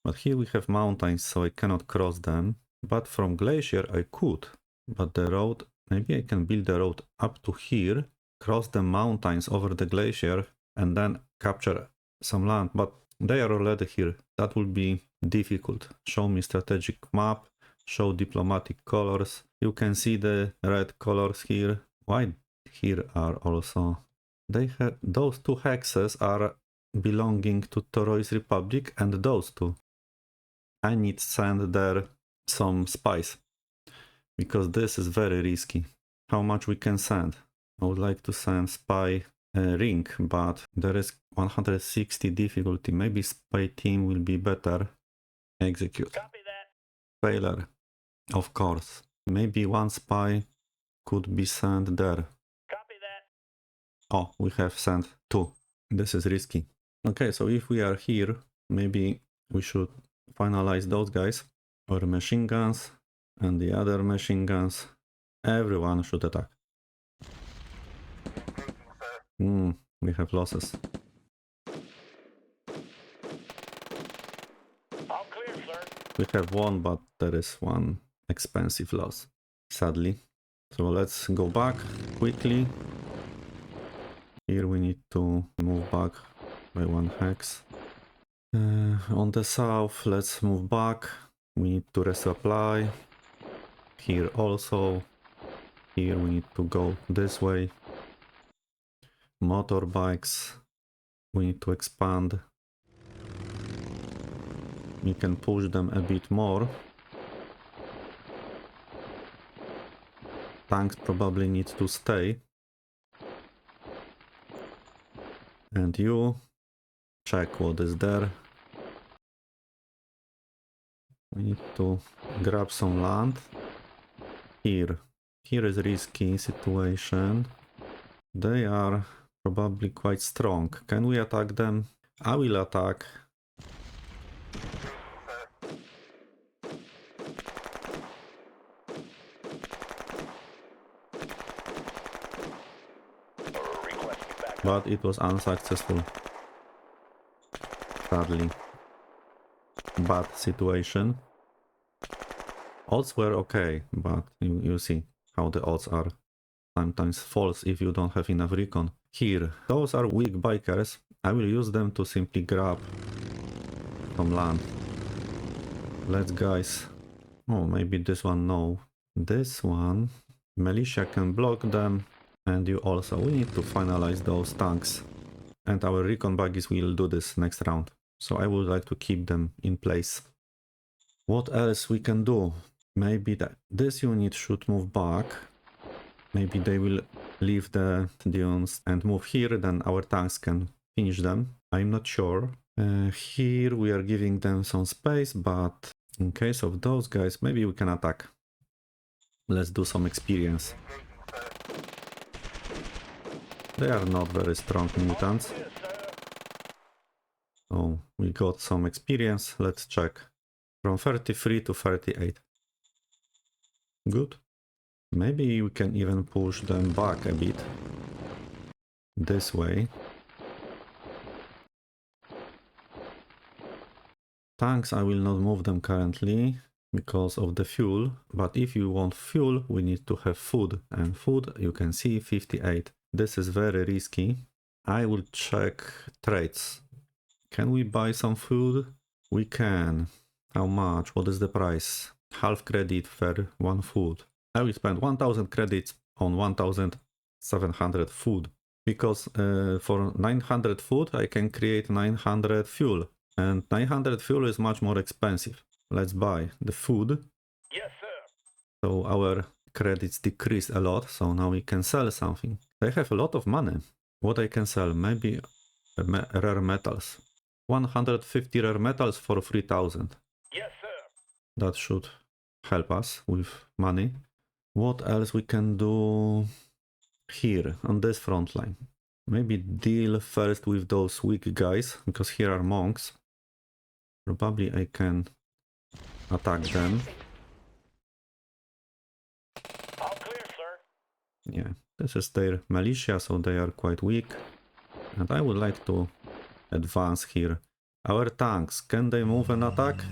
But here we have mountains, so I cannot cross them. But from glacier I could. But the road, maybe I can build the road up to here, cross the mountains over the glacier, and then capture some land. But they are already here. That will be difficult. Show me strategic map, show diplomatic colors. You can see the red colors here. Why here are also... They have those 2 hexes are belonging to Torois Republic, and those 2. I need to send there some spies because this is very risky. How much we can send? I would like to send spy ring, but there is 160 difficulty. Maybe spy team will be better. Execute. Copy that. Failure, of course. Maybe 1 spy could be sent there. Copy that. Oh, we have sent 2. This is risky. Okay, so if we are here, maybe we should finalize those guys. Or machine guns and the other machine guns. Everyone should attack. We have losses. All clear, sir. We have 1, but there is 1 expensive loss, sadly. So let's go back quickly. Here we need to move back by 1 hex. On the south, let's move back. We need to resupply. Here also. Here we need to go this way. Motorbikes. We need to expand. We can push them a bit more. Tanks probably need to stay. And you check what is there. We need to grab some land. Here. Here is risky situation. They are probably quite strong. Can we attack them? I will attack. Requesting backup. But it was unsuccessful. Sadly. Bad situation. Odds were okay, but you see how the odds are sometimes false if you don't have enough recon. Here, those are weak bikers. I will use them to simply grab some land. Let's guys. Oh, maybe this one, no. This one, militia can block them. And you also, we need to finalize those tanks. And our recon buggies will do this next round. So I would like to keep them in place. What else we can do? Maybe that this unit should move back. Maybe they will leave the dunes and move here, then our tanks can finish them. I'm not sure. Here we are giving them some space, but in case of those guys, maybe we can attack. Let's do some experience. They are not very strong mutants. Yes, sir. Oh, we got some experience. Let's check. From 33 to 38. Good. Maybe we can even push them back a bit. This way. Tanks, I will not move them currently because of the fuel. But if you want fuel, we need to have food. And food, you can see 58. This is very risky. I will check trades. Can we buy some food? We can. How much? What is the price? Half credit for one food. I will spend 1000 credits on 1700 food. Because for 900 food I can create 900 fuel. And 900 fuel is much more expensive. Let's buy the food. Yes, sir. So our credits decrease a lot. So now we can sell something. They have a lot of money. What I can sell? Maybe rare metals. 150 rare metals for 3000. Yes, sir. That should help us with money. What else we can do here on this front line? Maybe deal first with those weak guys, because here are monks. Probably I can attack them. All clear, sir. Yeah, this is their militia, so they are quite weak. And I would like to advance here. Our tanks, can they move and attack?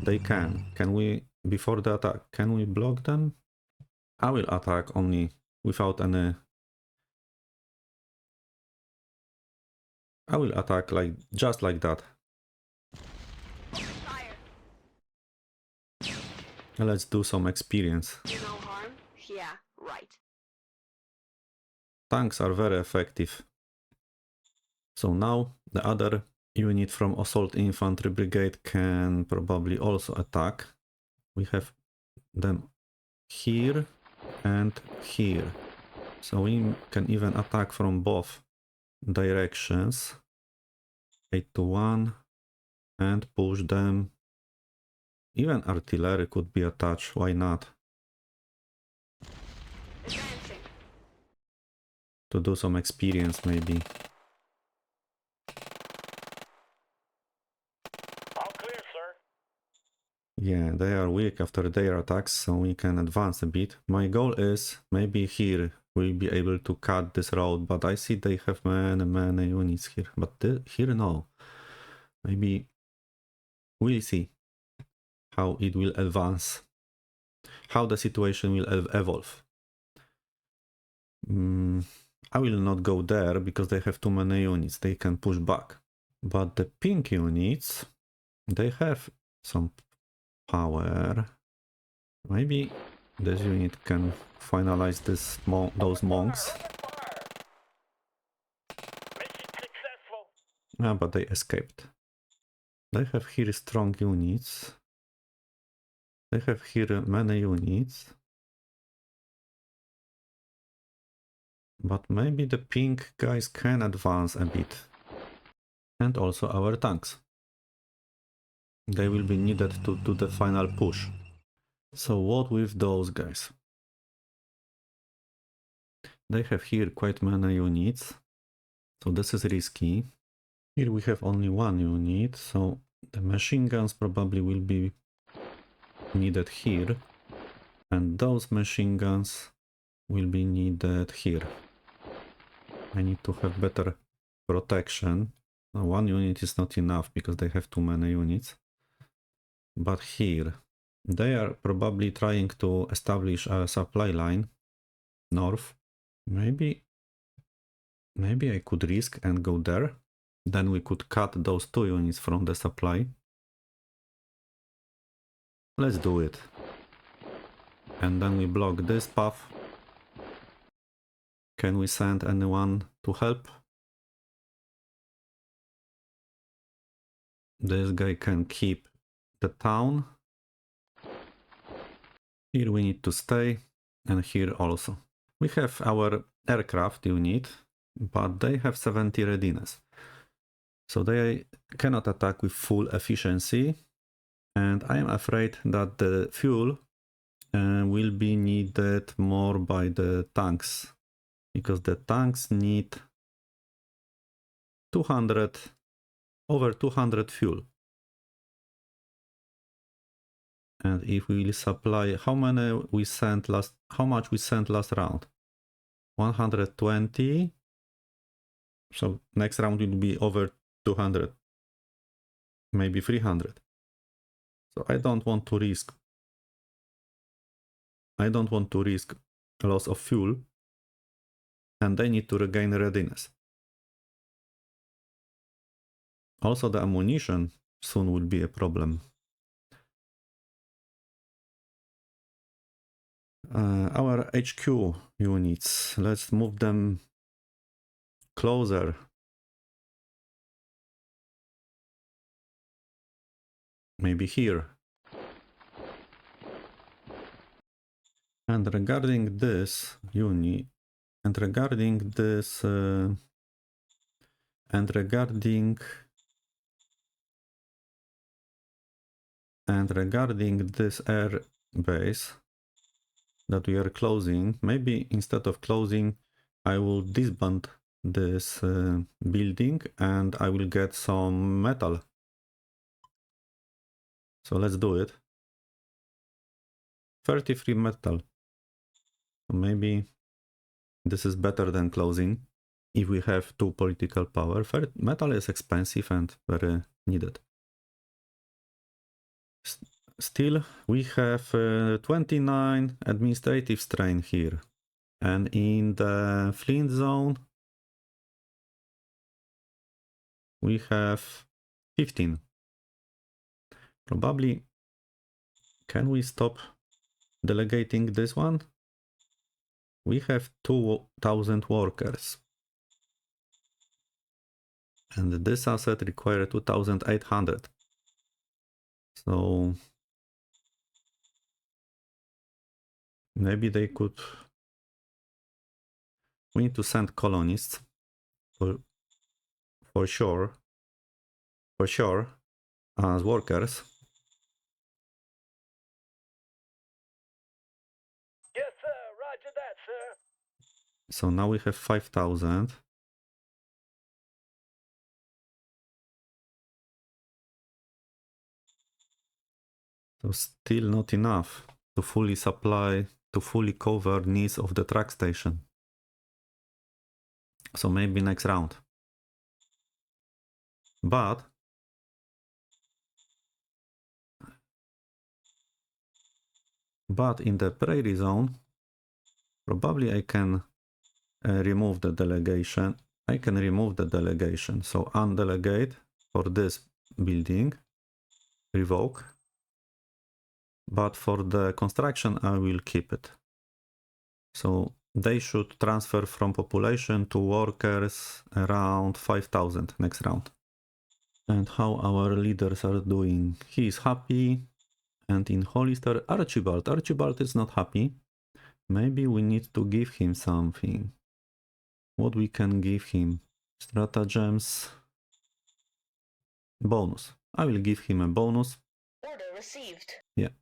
They can. Can we, before the attack, can we block them? I will attack only without any... I will attack like just like that. Fire. Let's do some experience. No harm? Yeah, right. Tanks are very effective. So now the other unit from Assault Infantry Brigade can probably also attack. We have them here and here. So we can even attack from both directions. 8 to 1 and push them. Even artillery could be attached, why not? Advancing. To do some experience maybe. All clear, sir. Yeah, they are weak after their attacks, so we can advance a bit. My goal is maybe here we'll be able to cut this road, but I see they have many units here. But here no. Maybe we'll see how it will advance, how the situation will evolve. I will not go there because they have too many units. They can push back. But the pink units, they have some power. Maybe this unit can finalize those monks. Mission successful. Ah, but they escaped. They have here strong units. They have here many units. But maybe the pink guys can advance a bit. And also our tanks. They will be needed to do the final push. So what with those guys? They have here quite many units. So this is risky. Here we have only one unit, so the machine guns probably will be needed here. And those machine guns will be needed here. I need to have better protection. One unit is not enough because they have too many units. But here, they are probably trying to establish a supply line north. Maybe I could risk and go there. Then we could cut those two units from the supply. Let's do it. And then we block this path. Can we send anyone to help? This guy can keep the town. Here we need to stay, and here also. We have our aircraft unit, but they have 70 readiness. So they cannot attack with full efficiency, and I am afraid that the fuel will be needed more by the tanks, because the tanks need 200, over 200 fuel. And if we will supply, how much we sent last round? 120. So next round will be over 200, maybe 300. So I don't want to risk loss of fuel, and they need to regain readiness. Also the ammunition soon will be a problem. Our HQ units, let's move them closer. Maybe here. And regarding this unit, and regarding this, and regarding this air base that we are closing, maybe instead of closing, I will disband this building and I will get some metal. So let's do it. 33 metal. Maybe this is better than closing if we have two political power. Metal is expensive and very needed. Still, we have 29 administrative strain here. And in the Flint zone, we have 15. Probably, can we stop delegating this one? We have 2,000 workers. And this asset requires 2,800. So maybe they could... We need to send colonists for sure as workers. Yes, sir. Roger that, sir. So now we have 5,000. So still not enough to fully supply, to fully cover needs of the track station. So maybe next round. But in the prairie zone, probably I can remove the delegation. I can remove the delegation. So undelegate for this building, revoke. But for the construction, I will keep it. So they should transfer from population to workers around 5,000 next round. And how our leaders are doing. He is happy. And in Hollister, Archibald is not happy. Maybe we need to give him something. what we can give him. Stratagems. Bonus. I will give him a bonus. Order received. Yeah.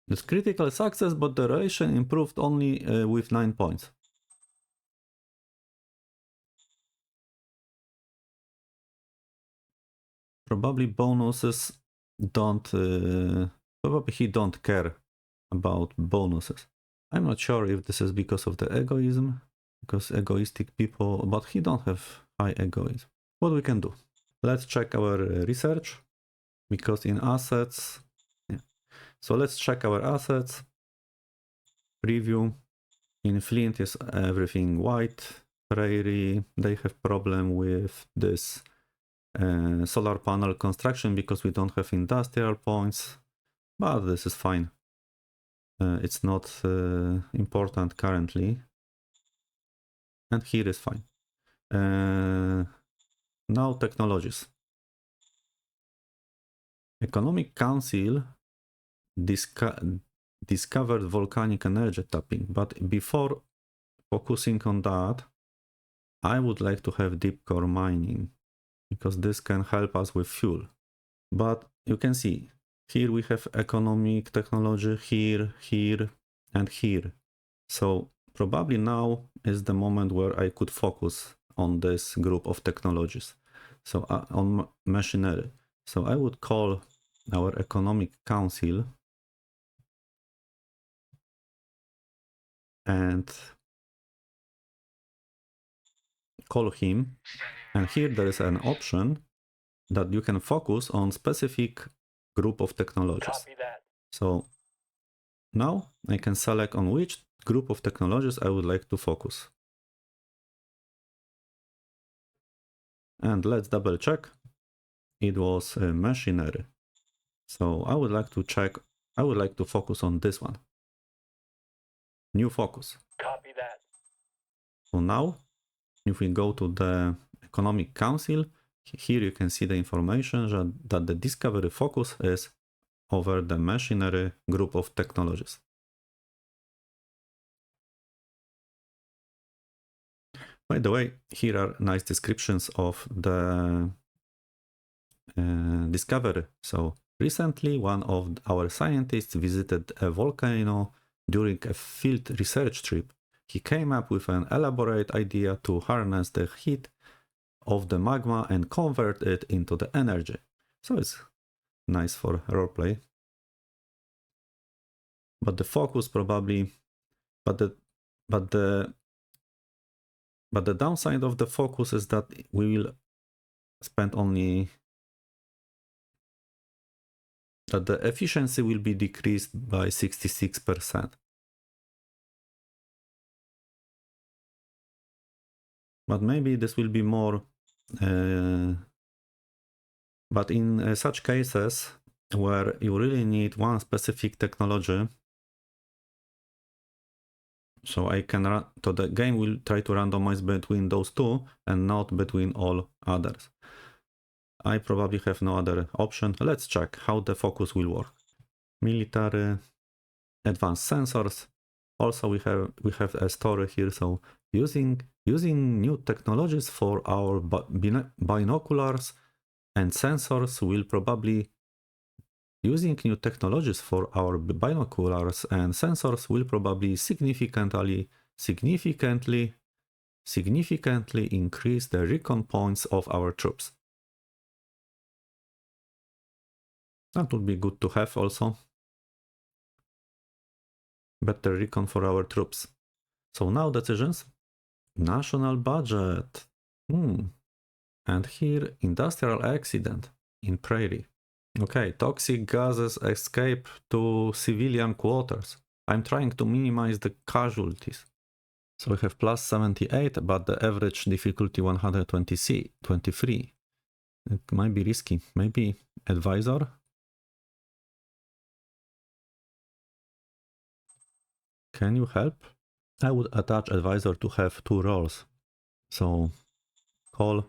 It's critical success, but the relation improved only with 9 points. Probably bonuses don't... probably he don't care about bonuses. I'm not sure if this is because of the egoism, because egoistic people, but he don't have high egoism. What we can do? Let's check our research, because in assets... Yeah. So let's check our assets. Preview. In Flint is everything white. Prairie, they have problem with this solar panel construction because we don't have industrial points, but this is fine. It's not important currently. And here is fine. Now technologies. Economic Council discovered volcanic energy tapping, but before focusing on that, I would like to have deep core mining, because this can help us with fuel. But you can see, here we have economic technology, here, and here. So probably now is the moment where I could focus on this group of technologies. So on machinery. So I would call our economic council and call him. And here there is an option that you can focus on specific group of technologies. Copy that. So now I can select on which group of technologies I would like to focus. And let's double check. It was machinery. So I would like to check, I would like to focus on this one. New focus. Copy that. So now, if we go to the Economic Council, here you can see the information that the discovery focus is over the machinery group of technologies. By the way, here are nice descriptions of the discovery. So recently, one of our scientists visited a volcano during a field research trip. He came up with an elaborate idea to harness the heat of the magma and convert it into the energy. So it's nice for roleplay. But the focus probably, but the downside of the focus is that we will spend only, that the efficiency will be decreased by 66%. But maybe this will be more, but in such cases where you really need one specific technology, so I can run, so the game will try to randomize between those two and not between all others. I probably have no other option. Let's check how the focus will work. Military, advanced sensors. Also we have a story here, so using new technologies for our binoculars and sensors will probably significantly increase the recon points of our troops. That would be good to have also. Better recon for our troops. So now decisions. National budget. And here, industrial accident in Prairie. Okay, toxic gases escape to civilian quarters. I'm trying to minimize the casualties. So we have plus 78, but the average difficulty 123. It might be risky. Maybe advisor? Can you help? I would attach advisor to have 2 roles. So call,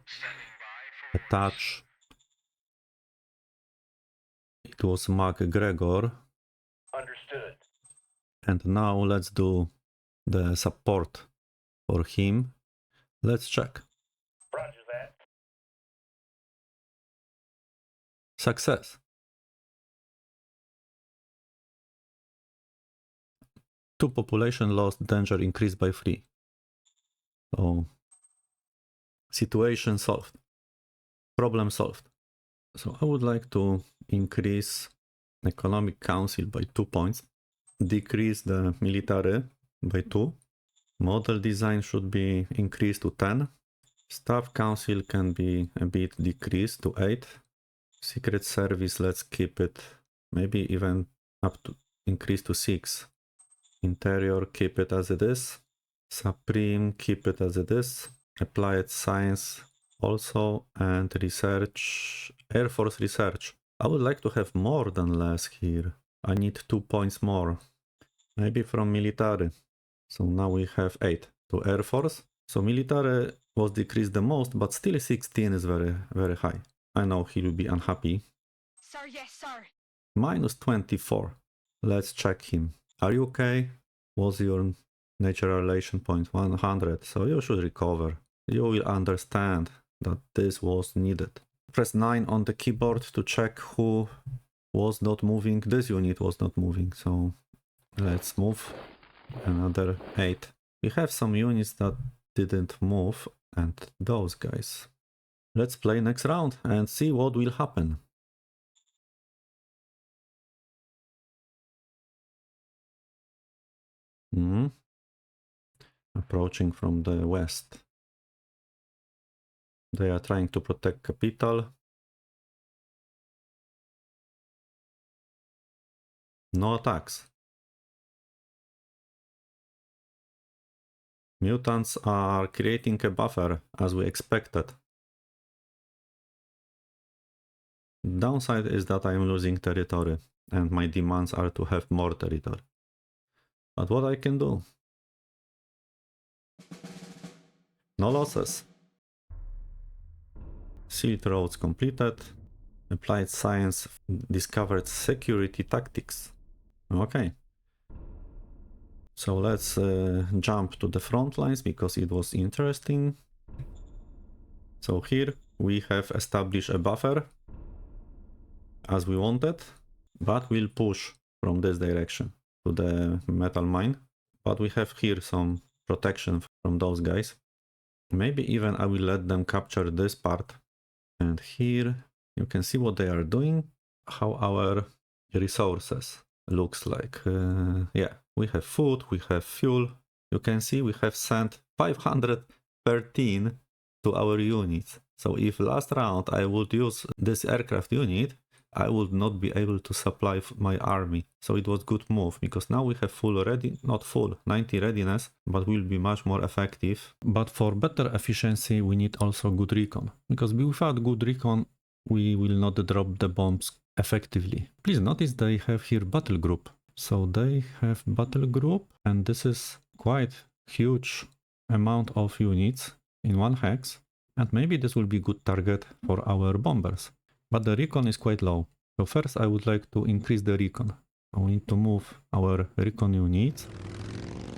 attach. It was MacGregor. Understood. And now let's do the support for him. Let's check. Roger that. Success. 2 population lost, danger increased by 3. So, situation solved. Problem solved. So I would like to increase Economic Council by 2 points, decrease the military by 2, model design should be increased to 10, staff council can be a bit decreased to 8, secret service let's keep it maybe even up to increase to 6, interior keep it as it is, supreme keep it as it is, applied science also, and research, Air Force research. I would like to have more than less here. I need 2 points more. Maybe from military. So now we have 8 to Air Force. So military was decreased the most, but still 16 is very, very high. I know he will be unhappy. Sir, yes, sir. Minus 24. Let's check him. Are you okay? Was your nature relation point 100? So you should recover. You will understand that this was needed. Press 9 on the keyboard to check who was not moving. This unit was not moving, so let's move another 8. We have some units that didn't move, and those guys. Let's play next round and see what will happen. Approaching from the west. They are trying to protect capital. No attacks. Mutants are creating a buffer as we expected. Downside is that I am losing territory and my demands are to have more territory. But what I can do? No losses. Sealed roads completed. Applied science discovered security tactics. Okay. So let's jump to the front lines because it was interesting. So here we have established a buffer as we wanted, but we'll push from this direction to the metal mine. But we have here some protection from those guys. Maybe even I will let them capture this part. And here you can see what they are doing, how our resources looks like. Yeah, we have food, we have fuel. You can see we have sent 513 to our units. So if last round I would use this aircraft unit, I would not be able to supply my army. So it was good move because now we have full ready, not full, 90 readiness, but will be much more effective. But for better efficiency, we need also good recon, because without good recon, we will not drop the bombs effectively. Please notice they have here battle group. So they have battle group, and this is quite huge amount of units in one hex. And maybe this will be good target for our bombers. But the recon is quite low. So first I would like to increase the recon. We need to move our recon units.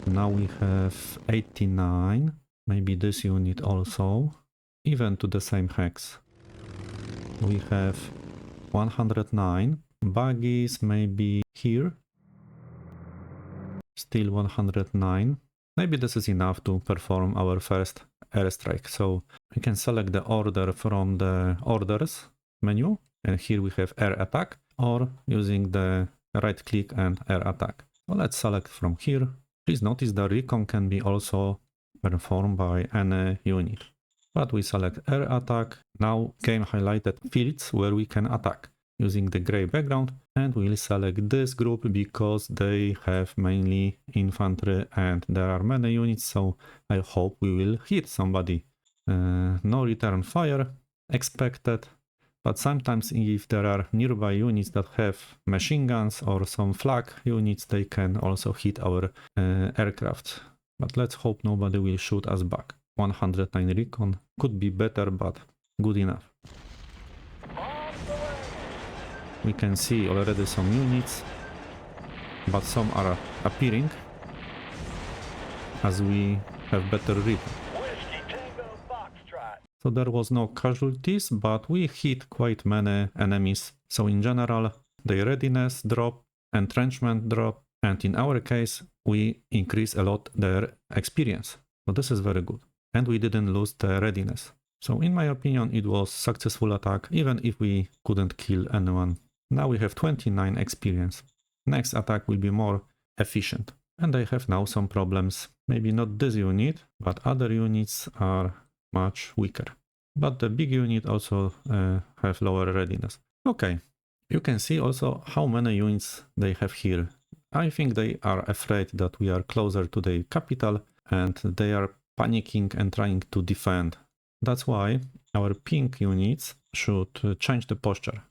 Now we have 89. Maybe this unit also. Even to the same hex. We have 109. Buggies maybe here. Still 109. Maybe this is enough to perform our first airstrike. So we can select the order from the orders menu, and here we have air attack, or using the right click and air attack. So let's select from here. Please notice the recon can be also performed by any unit, but we select air attack. Now game highlighted fields where we can attack using the gray background, and we'll select this group because they have mainly infantry and there are many units, so I hope we will hit somebody. No return fire expected. But sometimes if there are nearby units that have machine guns or some flak units, they can also hit our aircraft. But let's hope nobody will shoot us back. 109 recon could be better, but good enough. We can see already some units, but some are appearing as we have better rhythm. Whiskey Tango Foxtrot. So there was no casualties, but we hit quite many enemies. So in general, their readiness drop, entrenchment drop, and in our case, we increase a lot their experience. So this is very good. And we didn't lose the readiness. So in my opinion, it was successful attack, even if we couldn't kill anyone. Now we have 29 experience. Next attack will be more efficient. And I have now some problems. Maybe not this unit, but other units are much weaker. But the big unit also have lower readiness. Okay, you can see also how many units they have here. I think they are afraid that we are closer to the capital and they are panicking and trying to defend. That's why our pink units should change the posture.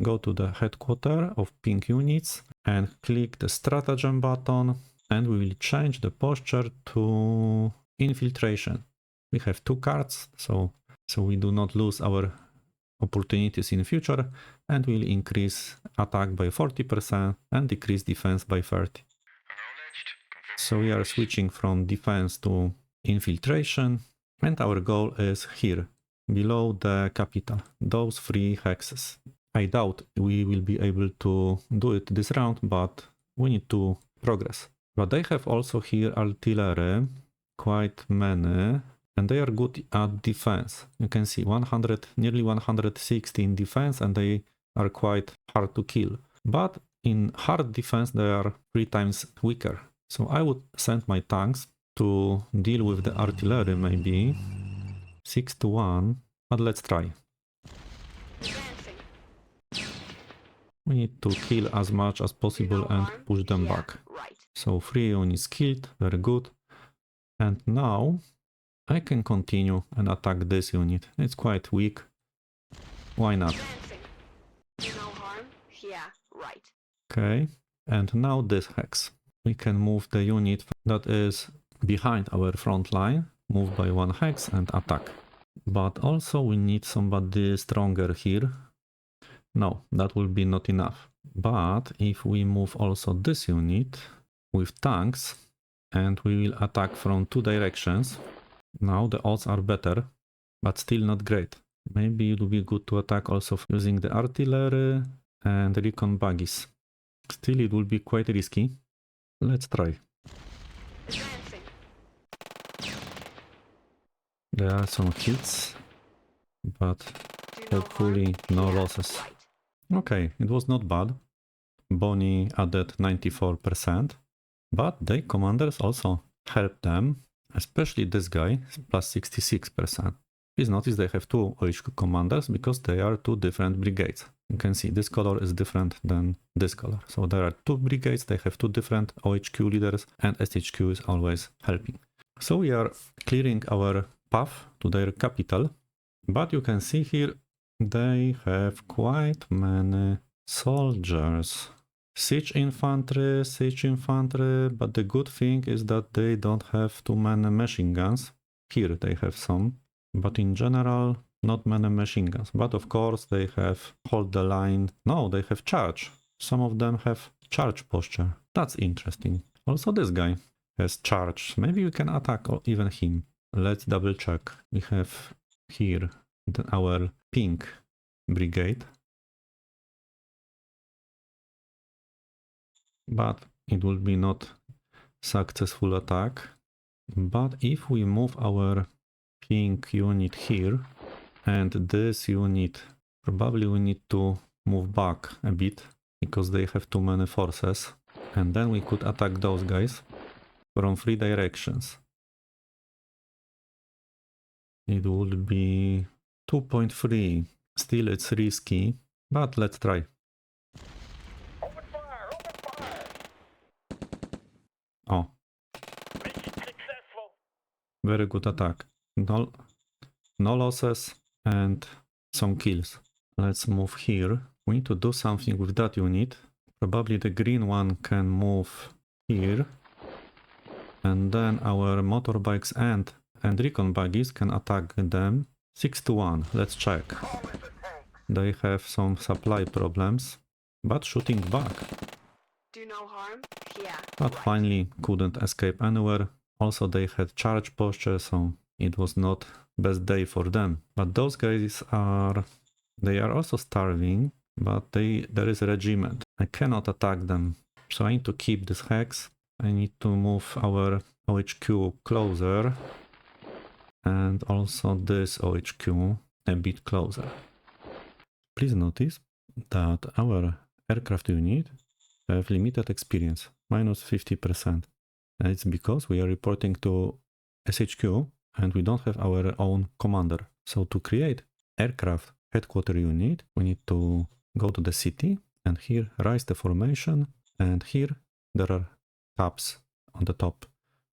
Go to the headquarters of pink units and click the stratagem button, and we will change the posture to infiltration. We have 2 cards, so we do not lose our opportunities in future, and will increase attack by 40% and decrease defense by 30%. So we are switching from defense to infiltration, and our goal is here, below the capital, those 3 hexes. I doubt we will be able to do it this round, but we need to progress. But they have also here artillery, quite many, and they are good at defense. You can see 100, nearly 160 in defense, and they are quite hard to kill. But in hard defense, they are 3 times weaker. So I would send my tanks to deal with the artillery, maybe 6-1, but let's try. Advancing. We need to kill as much as possible No and harm push them here. back. Right. So 3 units killed, very good. And now I can continue and attack this unit. It's quite weak. Why not? Advancing. No harm. Yeah, right. Okay. And now this hex. We can move the unit that is behind our front line, move by 1 hex and attack. But also we need somebody stronger here. No, that will be not enough. But if we move also this unit with tanks, and we will attack from 2 directions, now the odds are better, but still not great. Maybe it would be good to attack also using the artillery and recon buggies. Still it will be quite risky. Let's try. Advancing. There are some hits, but Do hopefully harm. no Yeah, losses. Right. Okay, it was not bad. Bonnie added 94%, but their commanders also helped them, especially this guy, plus 66%. Please notice they have 2 OHQ commanders because they are 2 different brigades. You can see this color is different than this color. So there are 2 brigades, they have 2 different OHQ leaders, and SHQ is always helping. So we are clearing our path to their capital, but you can see here they have quite many soldiers. Siege infantry, but the good thing is that they don't have too many machine guns. Here they have some, but in general, not many machine guns. But of course they have hold the line. No, they have charge. Some of them have charge posture. That's interesting. Also this guy has charge. Maybe we can attack even him. Let's double check. We have here our pink brigade. But it will be not successful attack. But if we move our pink unit here and this unit, probably we need to move back a bit because they have too many forces, and then we could attack those guys from 3 directions. It would be 2.3. Still it's risky, but let's try. Open fire! Open fire! Oh, Mission successful! very good attack. No losses and some kills. Let's move here. We need to do something with that unit. Probably the green one can move here. And then our motorbikes and recon buggies can attack them. 6-1. Let's check. They have some supply problems, but shooting back. Do no harm. Yeah, But right. finally couldn't escape anywhere. Also, they had charge posture, so it was not best day for them. But those guys they are also starving, but there is a regiment. I cannot attack them, so I need to keep this hex. I need to move our OHQ closer, and also this OHQ a bit closer. Please notice that our aircraft unit have limited experience, minus 50%. And it's because we are reporting to SHQ and we don't have our own commander. So to create aircraft headquarter unit, we need to go to the city and here rise the formation, and here there are tabs on the top.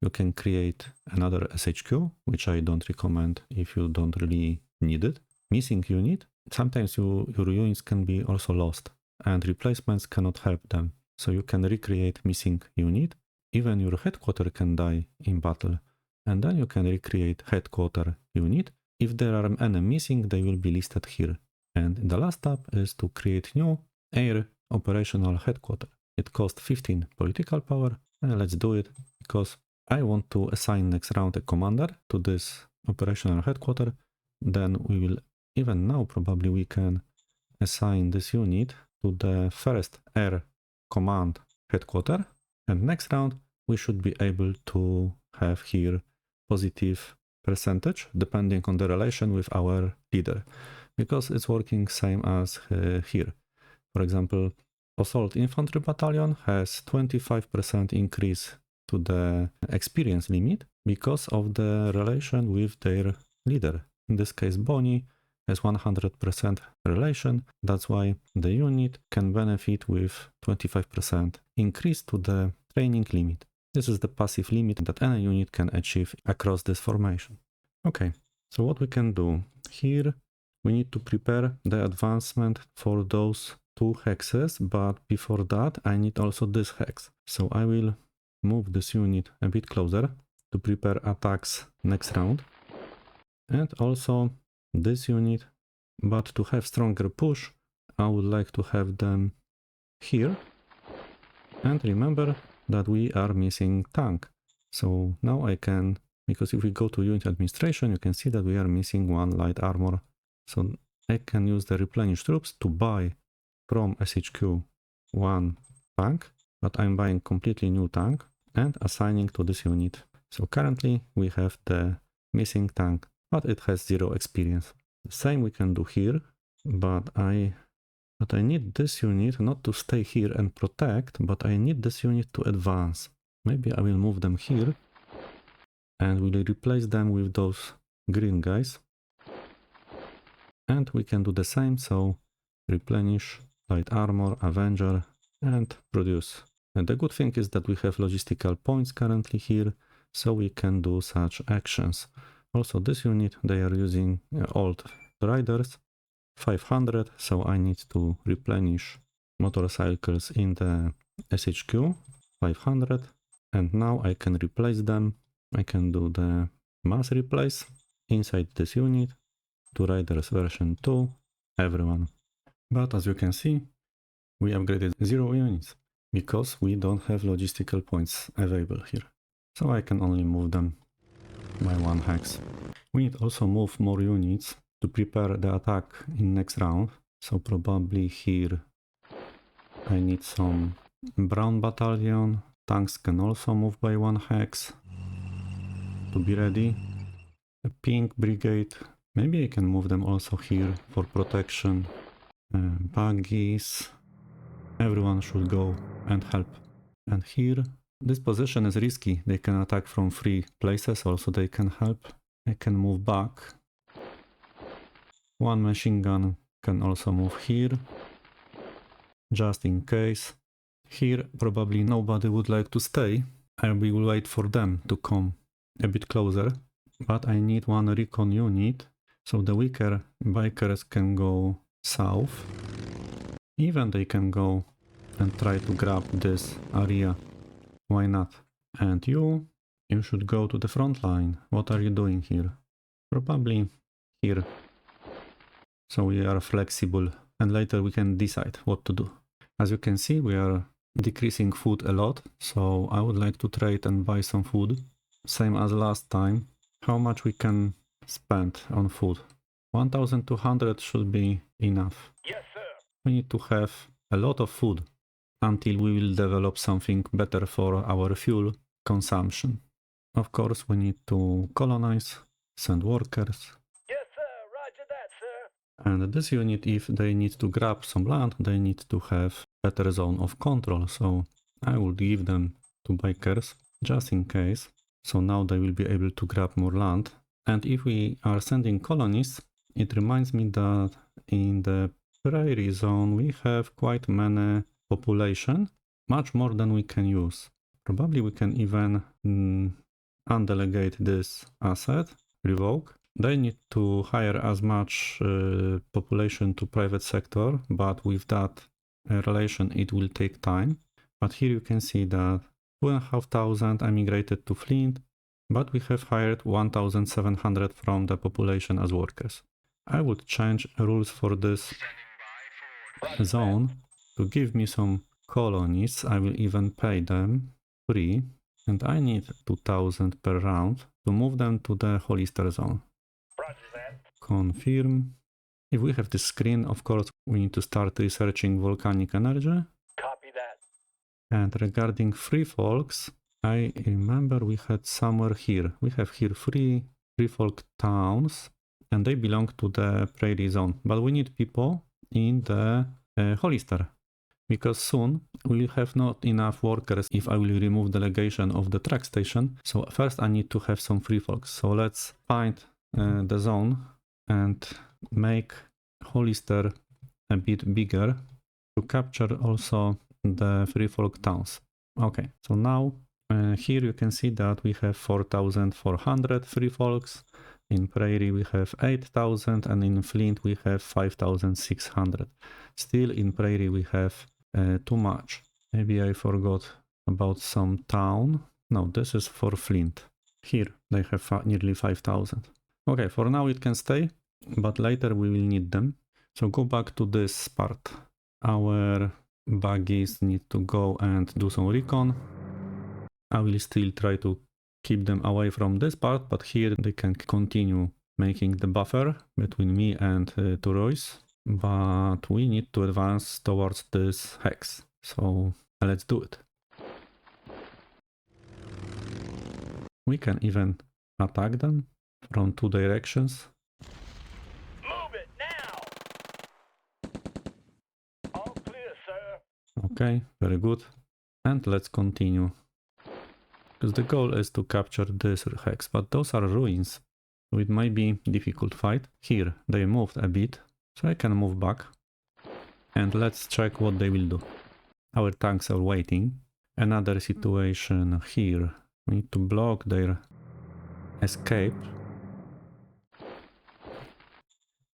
You can create another SHQ, which I don't recommend if you don't really need it. Missing unit, sometimes your units can be also lost and replacements cannot help them. So you can recreate missing unit. Even your headquarter can die in battle, and then you can recreate headquarter unit. If there are any missing, they will be listed here. And the last tab is to create new air operational headquarter. It costs 15 political power, and let's do it because I want to assign next round a commander to this operational headquarter. Then we will, even now probably we can assign this unit to the first air command headquarter, and next round we should be able to have here positive percentage depending on the relation with our leader, because it's working same as here. For example, assault infantry battalion has 25% increase to the experience limit because of the relation with their leader. In this case, Bonnie has 100% relation. That's why the unit can benefit with 25% increase to the training limit. This is the passive limit that any unit can achieve across this formation. Okay, so what we can do here, we need to prepare the advancement for those two hexes, but before that I need also this hex. So I will move this unit a bit closer to prepare attacks next round, and also this unit, but to have stronger push I would like to have them here. And remember that we are missing tank, so now I can, because if we go to unit administration you can see that we are missing one light armor, so I can use the replenish troops to buy from SHQ one tank, but I'm buying completely new tank and assigning to this unit. So currently we have the missing tank, but it has 0 experience. The same we can do here, but I need this unit not to stay here and protect, but I need this unit to advance. Maybe I will move them here and we'll replace them with those green guys. And we can do the same, so replenish, light armor, avenger, and produce. And the good thing is that we have logistical points currently here, so we can do such actions. Also this unit, they are using old riders, 500, so I need to replenish motorcycles in the SHQ, 500, and now I can replace them. I can do the mass replace inside this unit, 2 riders version 2, everyone. But as you can see, we upgraded 0 units because we don't have logistical points available here. So I can only move them by 1 hex. We need also move more units to prepare the attack in next round. So probably here I need some brown battalion. Tanks can also move by 1 hex to be ready. A pink brigade, maybe I can move them also here for protection. Buggies, everyone should go and help. And here, this position is risky. They can attack from 3 places, also they can help. I can move back. 1 machine gun can also move here, just in case. Here probably nobody would like to stay. I will wait for them to come a bit closer, but I need 1 recon unit, so the weaker bikers can go south. Even they can go and try to grab this area. Why not? And you should go to the front line. What are you doing here? Probably here. So we are flexible and later we can decide what to do. As you can see, we are decreasing food a lot, so I would like to trade and buy some food. same as last time. How much we can spend on food? 1200 should be enough. Yes, sir. We need to have a lot of food until we will develop something better for our fuel consumption. Of course, we need to colonize, send workers. Yes, sir. Roger that, sir. And this unit, if they need to grab some land, they need to have better zone of control. So I will give them to bikers just in case. So now they will be able to grab more land. And if we are sending colonies, it reminds me that in the prairie zone we have quite many population, much more than we can use. Probably we can even undelegate this asset, revoke. They need to hire as much population to private sector, but with that relation it will take time. But here you can see that 2,500 emigrated to Flint, but we have hired 1,700 from the population as workers. I would change rules for this zone to give me some colonies. I will even pay them free, and I need 2,000 per round to move them to the Hollister zone. Roger that. Confirm. If we have this screen, of course, we need to start researching volcanic energy. Copy that. And regarding free folks, I remember we had somewhere here. We have here free folk towns, and they belong to the prairie zone. But we need people in the Hollister, because soon we will have not enough workers if I will remove delegation of the track station. So first I need to have some free folks. So let's find the zone and make Hollister a bit bigger to capture also the free folk towns. Okay, so now here you can see that we have 4,400 free folks. In Prairie we have 8,000, and in Flint we have 5,600. Still in Prairie we have too much. Maybe I forgot about some town. No, this is for Flint. Here they have nearly 5,000. Okay, for now it can stay, but later we will need them. So go back to this part. Our buggies need to go and do some recon. I will still try to keep them away from this part, but here they can continue making the buffer between me and Turois. But we need to advance towards this hex. So let's do it. We can even attack them from two directions. Move it now. All clear, sir. Okay, very good. And let's continue. Because the goal is to capture this hex, but those are ruins. So it might be difficult fight. Here, they moved a bit, so I can move back. And let's check what they will do. Our tanks are waiting. Another situation here. We need to block their escape.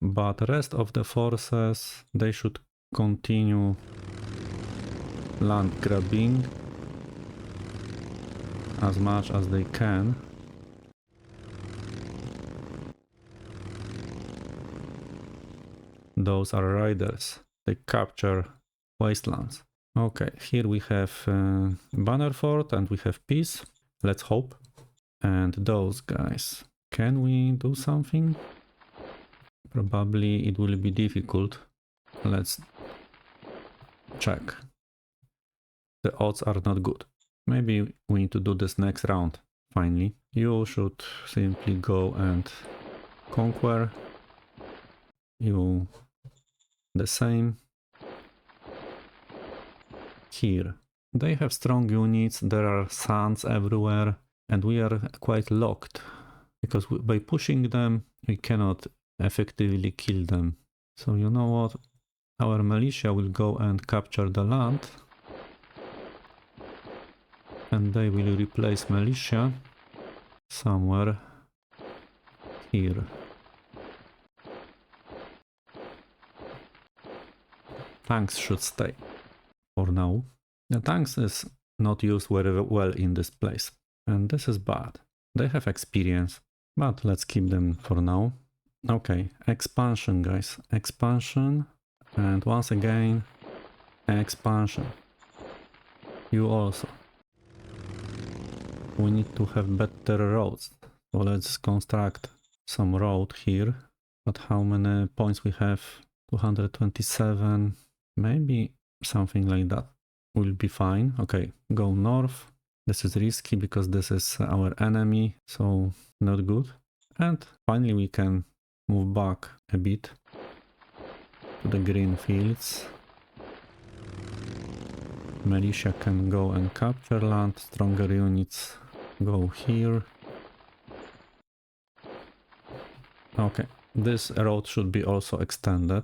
But the rest of the forces, they should continue land grabbing as much as they can. Those are riders. They capture wastelands. Okay, here we have Banner Fort and we have peace. Let's hope. And those guys. Can we do something? Probably it will be difficult. Let's check. The odds are not good. Maybe we need to do this next round. Finally, you should simply go and conquer. You the same. Here. They have strong units, there are suns everywhere, and we are quite locked. Because by pushing them, we cannot effectively kill them. So you know what? Our militia will go and capture the land. And they will replace militia somewhere here. Tanks should stay for now. The tanks is not used very well in this place, and this is bad. They have experience, but let's keep them for now. Okay, expansion, guys. Expansion, and once again, expansion. You also. we need to have better roads. So let's construct some road here. But how many points we have? 227. Maybe something like that will be fine. Okay, go north. This is risky because this is our enemy, so not good. And finally we can move back a bit to the green fields. Militia can go and capture land, stronger units go here. Okay, this road should be also extended.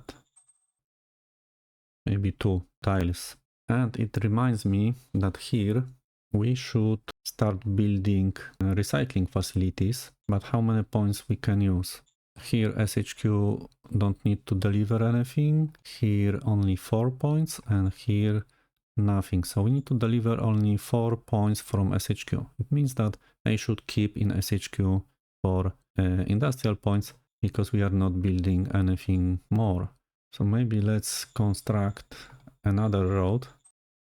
Maybe 2 tiles. And it reminds me that here we should start building recycling facilities, but how many points we can use? Here SHQ don't need to deliver anything, here only 4 points, and here nothing. So we need to deliver only 4 points from SHQ. It means that I should keep in SHQ for industrial points because we are not building anything more. So maybe let's construct another road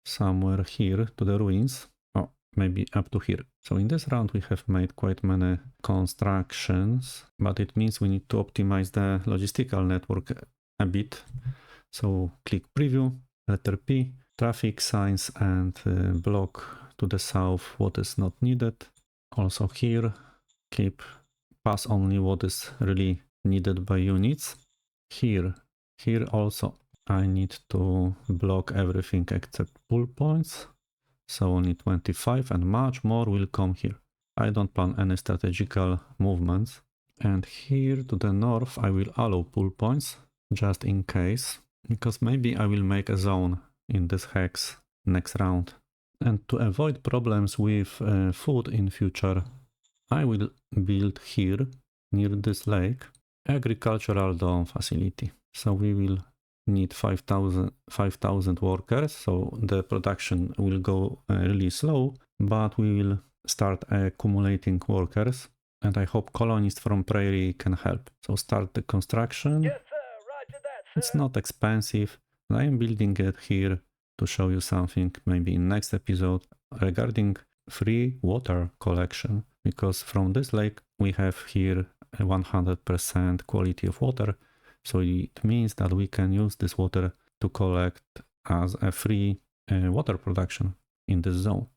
somewhere here to the ruins. Oh, maybe up to here. So in this round we have made quite many constructions, but it means we need to optimize the logistical network a bit. So click preview, letter P, traffic signs, and block to the south what is not needed. Also here, keep pass only what is really needed by units. Here also I need to block everything except pull points. So only 25 and much more will come here. I don't plan any strategical movements. And here to the north I will allow pull points just in case, because maybe I will make a zone in this hex next round. And to avoid problems with food in future, I will build here near this lake agricultural dome facility. So we will need 5,000 workers, so the production will go really slow, but we will start accumulating workers, and I hope colonists from Prairie can help. So start the construction. Yes, sir. Roger that, sir. It's not expensive. I am building it here to show you something maybe in next episode regarding free water collection, because from this lake we have here a 100% quality of water. So it means that we can use this water to collect as a free water production in this zone.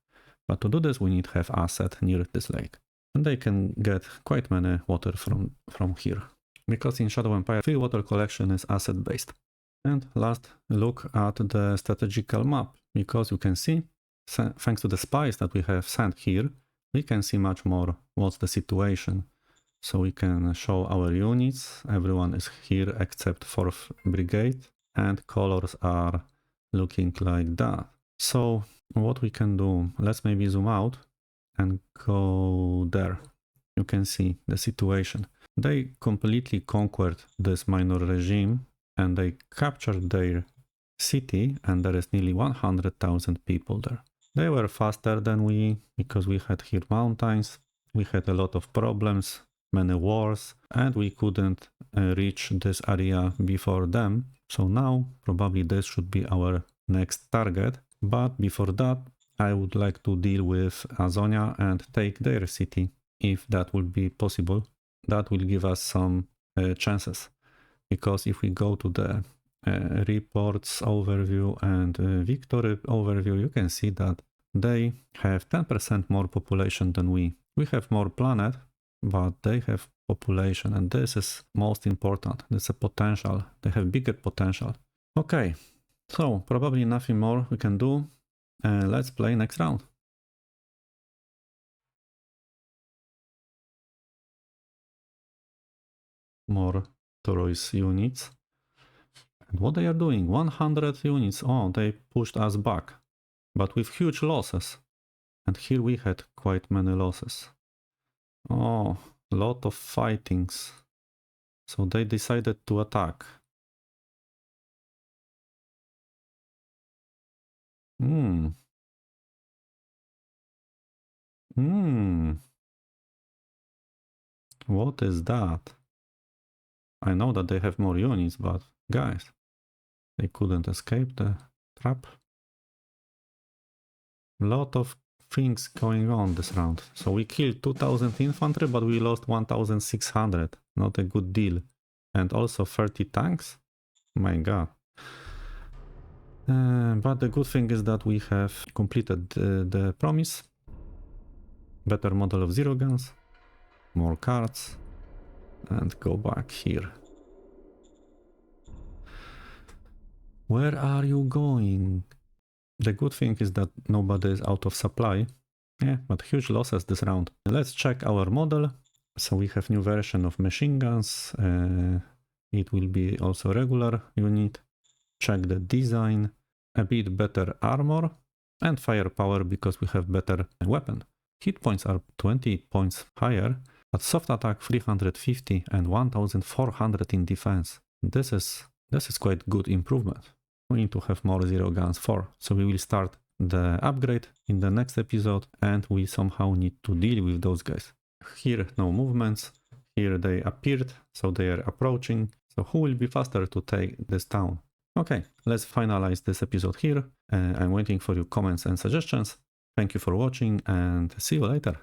But to do this, we need to have asset near this lake. And they can get quite many water from here. Because in Shadow Empire, free water collection is asset based. And last, look at the strategical map. Because you can see, thanks to the spies that we have sent here, we can see much more what's the situation. So we can show our units, everyone is here except 4th Brigade, and colors are looking like that. So what we can do, let's maybe zoom out and go there. You can see the situation. They completely conquered this minor regime and they captured their city, and there is nearly 100,000 people there. They were faster than we, because we had here mountains, we had a lot of problems, many wars, and we couldn't reach this area before them. So now probably this should be our next target. But before that, I would like to deal with Azonia and take their city, if that will be possible. That will give us some chances. Because if we go to the reports overview and victory overview, you can see that they have 10% more population than we. We have more planet, but they have population, and this is most important. This is a potential. They have bigger potential. Okay, so probably nothing more we can do. Let's play next round. More Torois units. And what they are doing? 100 units. Oh, they pushed us back, but with huge losses. And here we had quite many losses. Oh, a lot of fightings. So they decided to attack. What is that? I know that they have more units, but guys, they couldn't escape the trap. Lot of things going on this round. So we killed 2000 infantry, but we lost 1600. Not a good deal. And also 30 tanks. My god. But the good thing is that we have completed the promise. Better model of zero guns. More cards. And go back here. Where are you going? The good thing is that nobody is out of supply. Yeah, but huge losses this round. Let's check our model. So we have new version of machine guns. It will be also regular unit. Check the design. A bit better armor and firepower because we have better weapon. Hit points are 20 points higher, but soft attack 350 and 1400 in defense. This is quite good improvement. We need to have more zero guns 4. So we will start the upgrade in the next episode and we somehow need to deal with those guys. Here no movements. Here they appeared, so they are approaching. So who will be faster to take this town? Okay, let's finalize this episode here. I'm waiting for your comments and suggestions. Thank you for watching and see you later.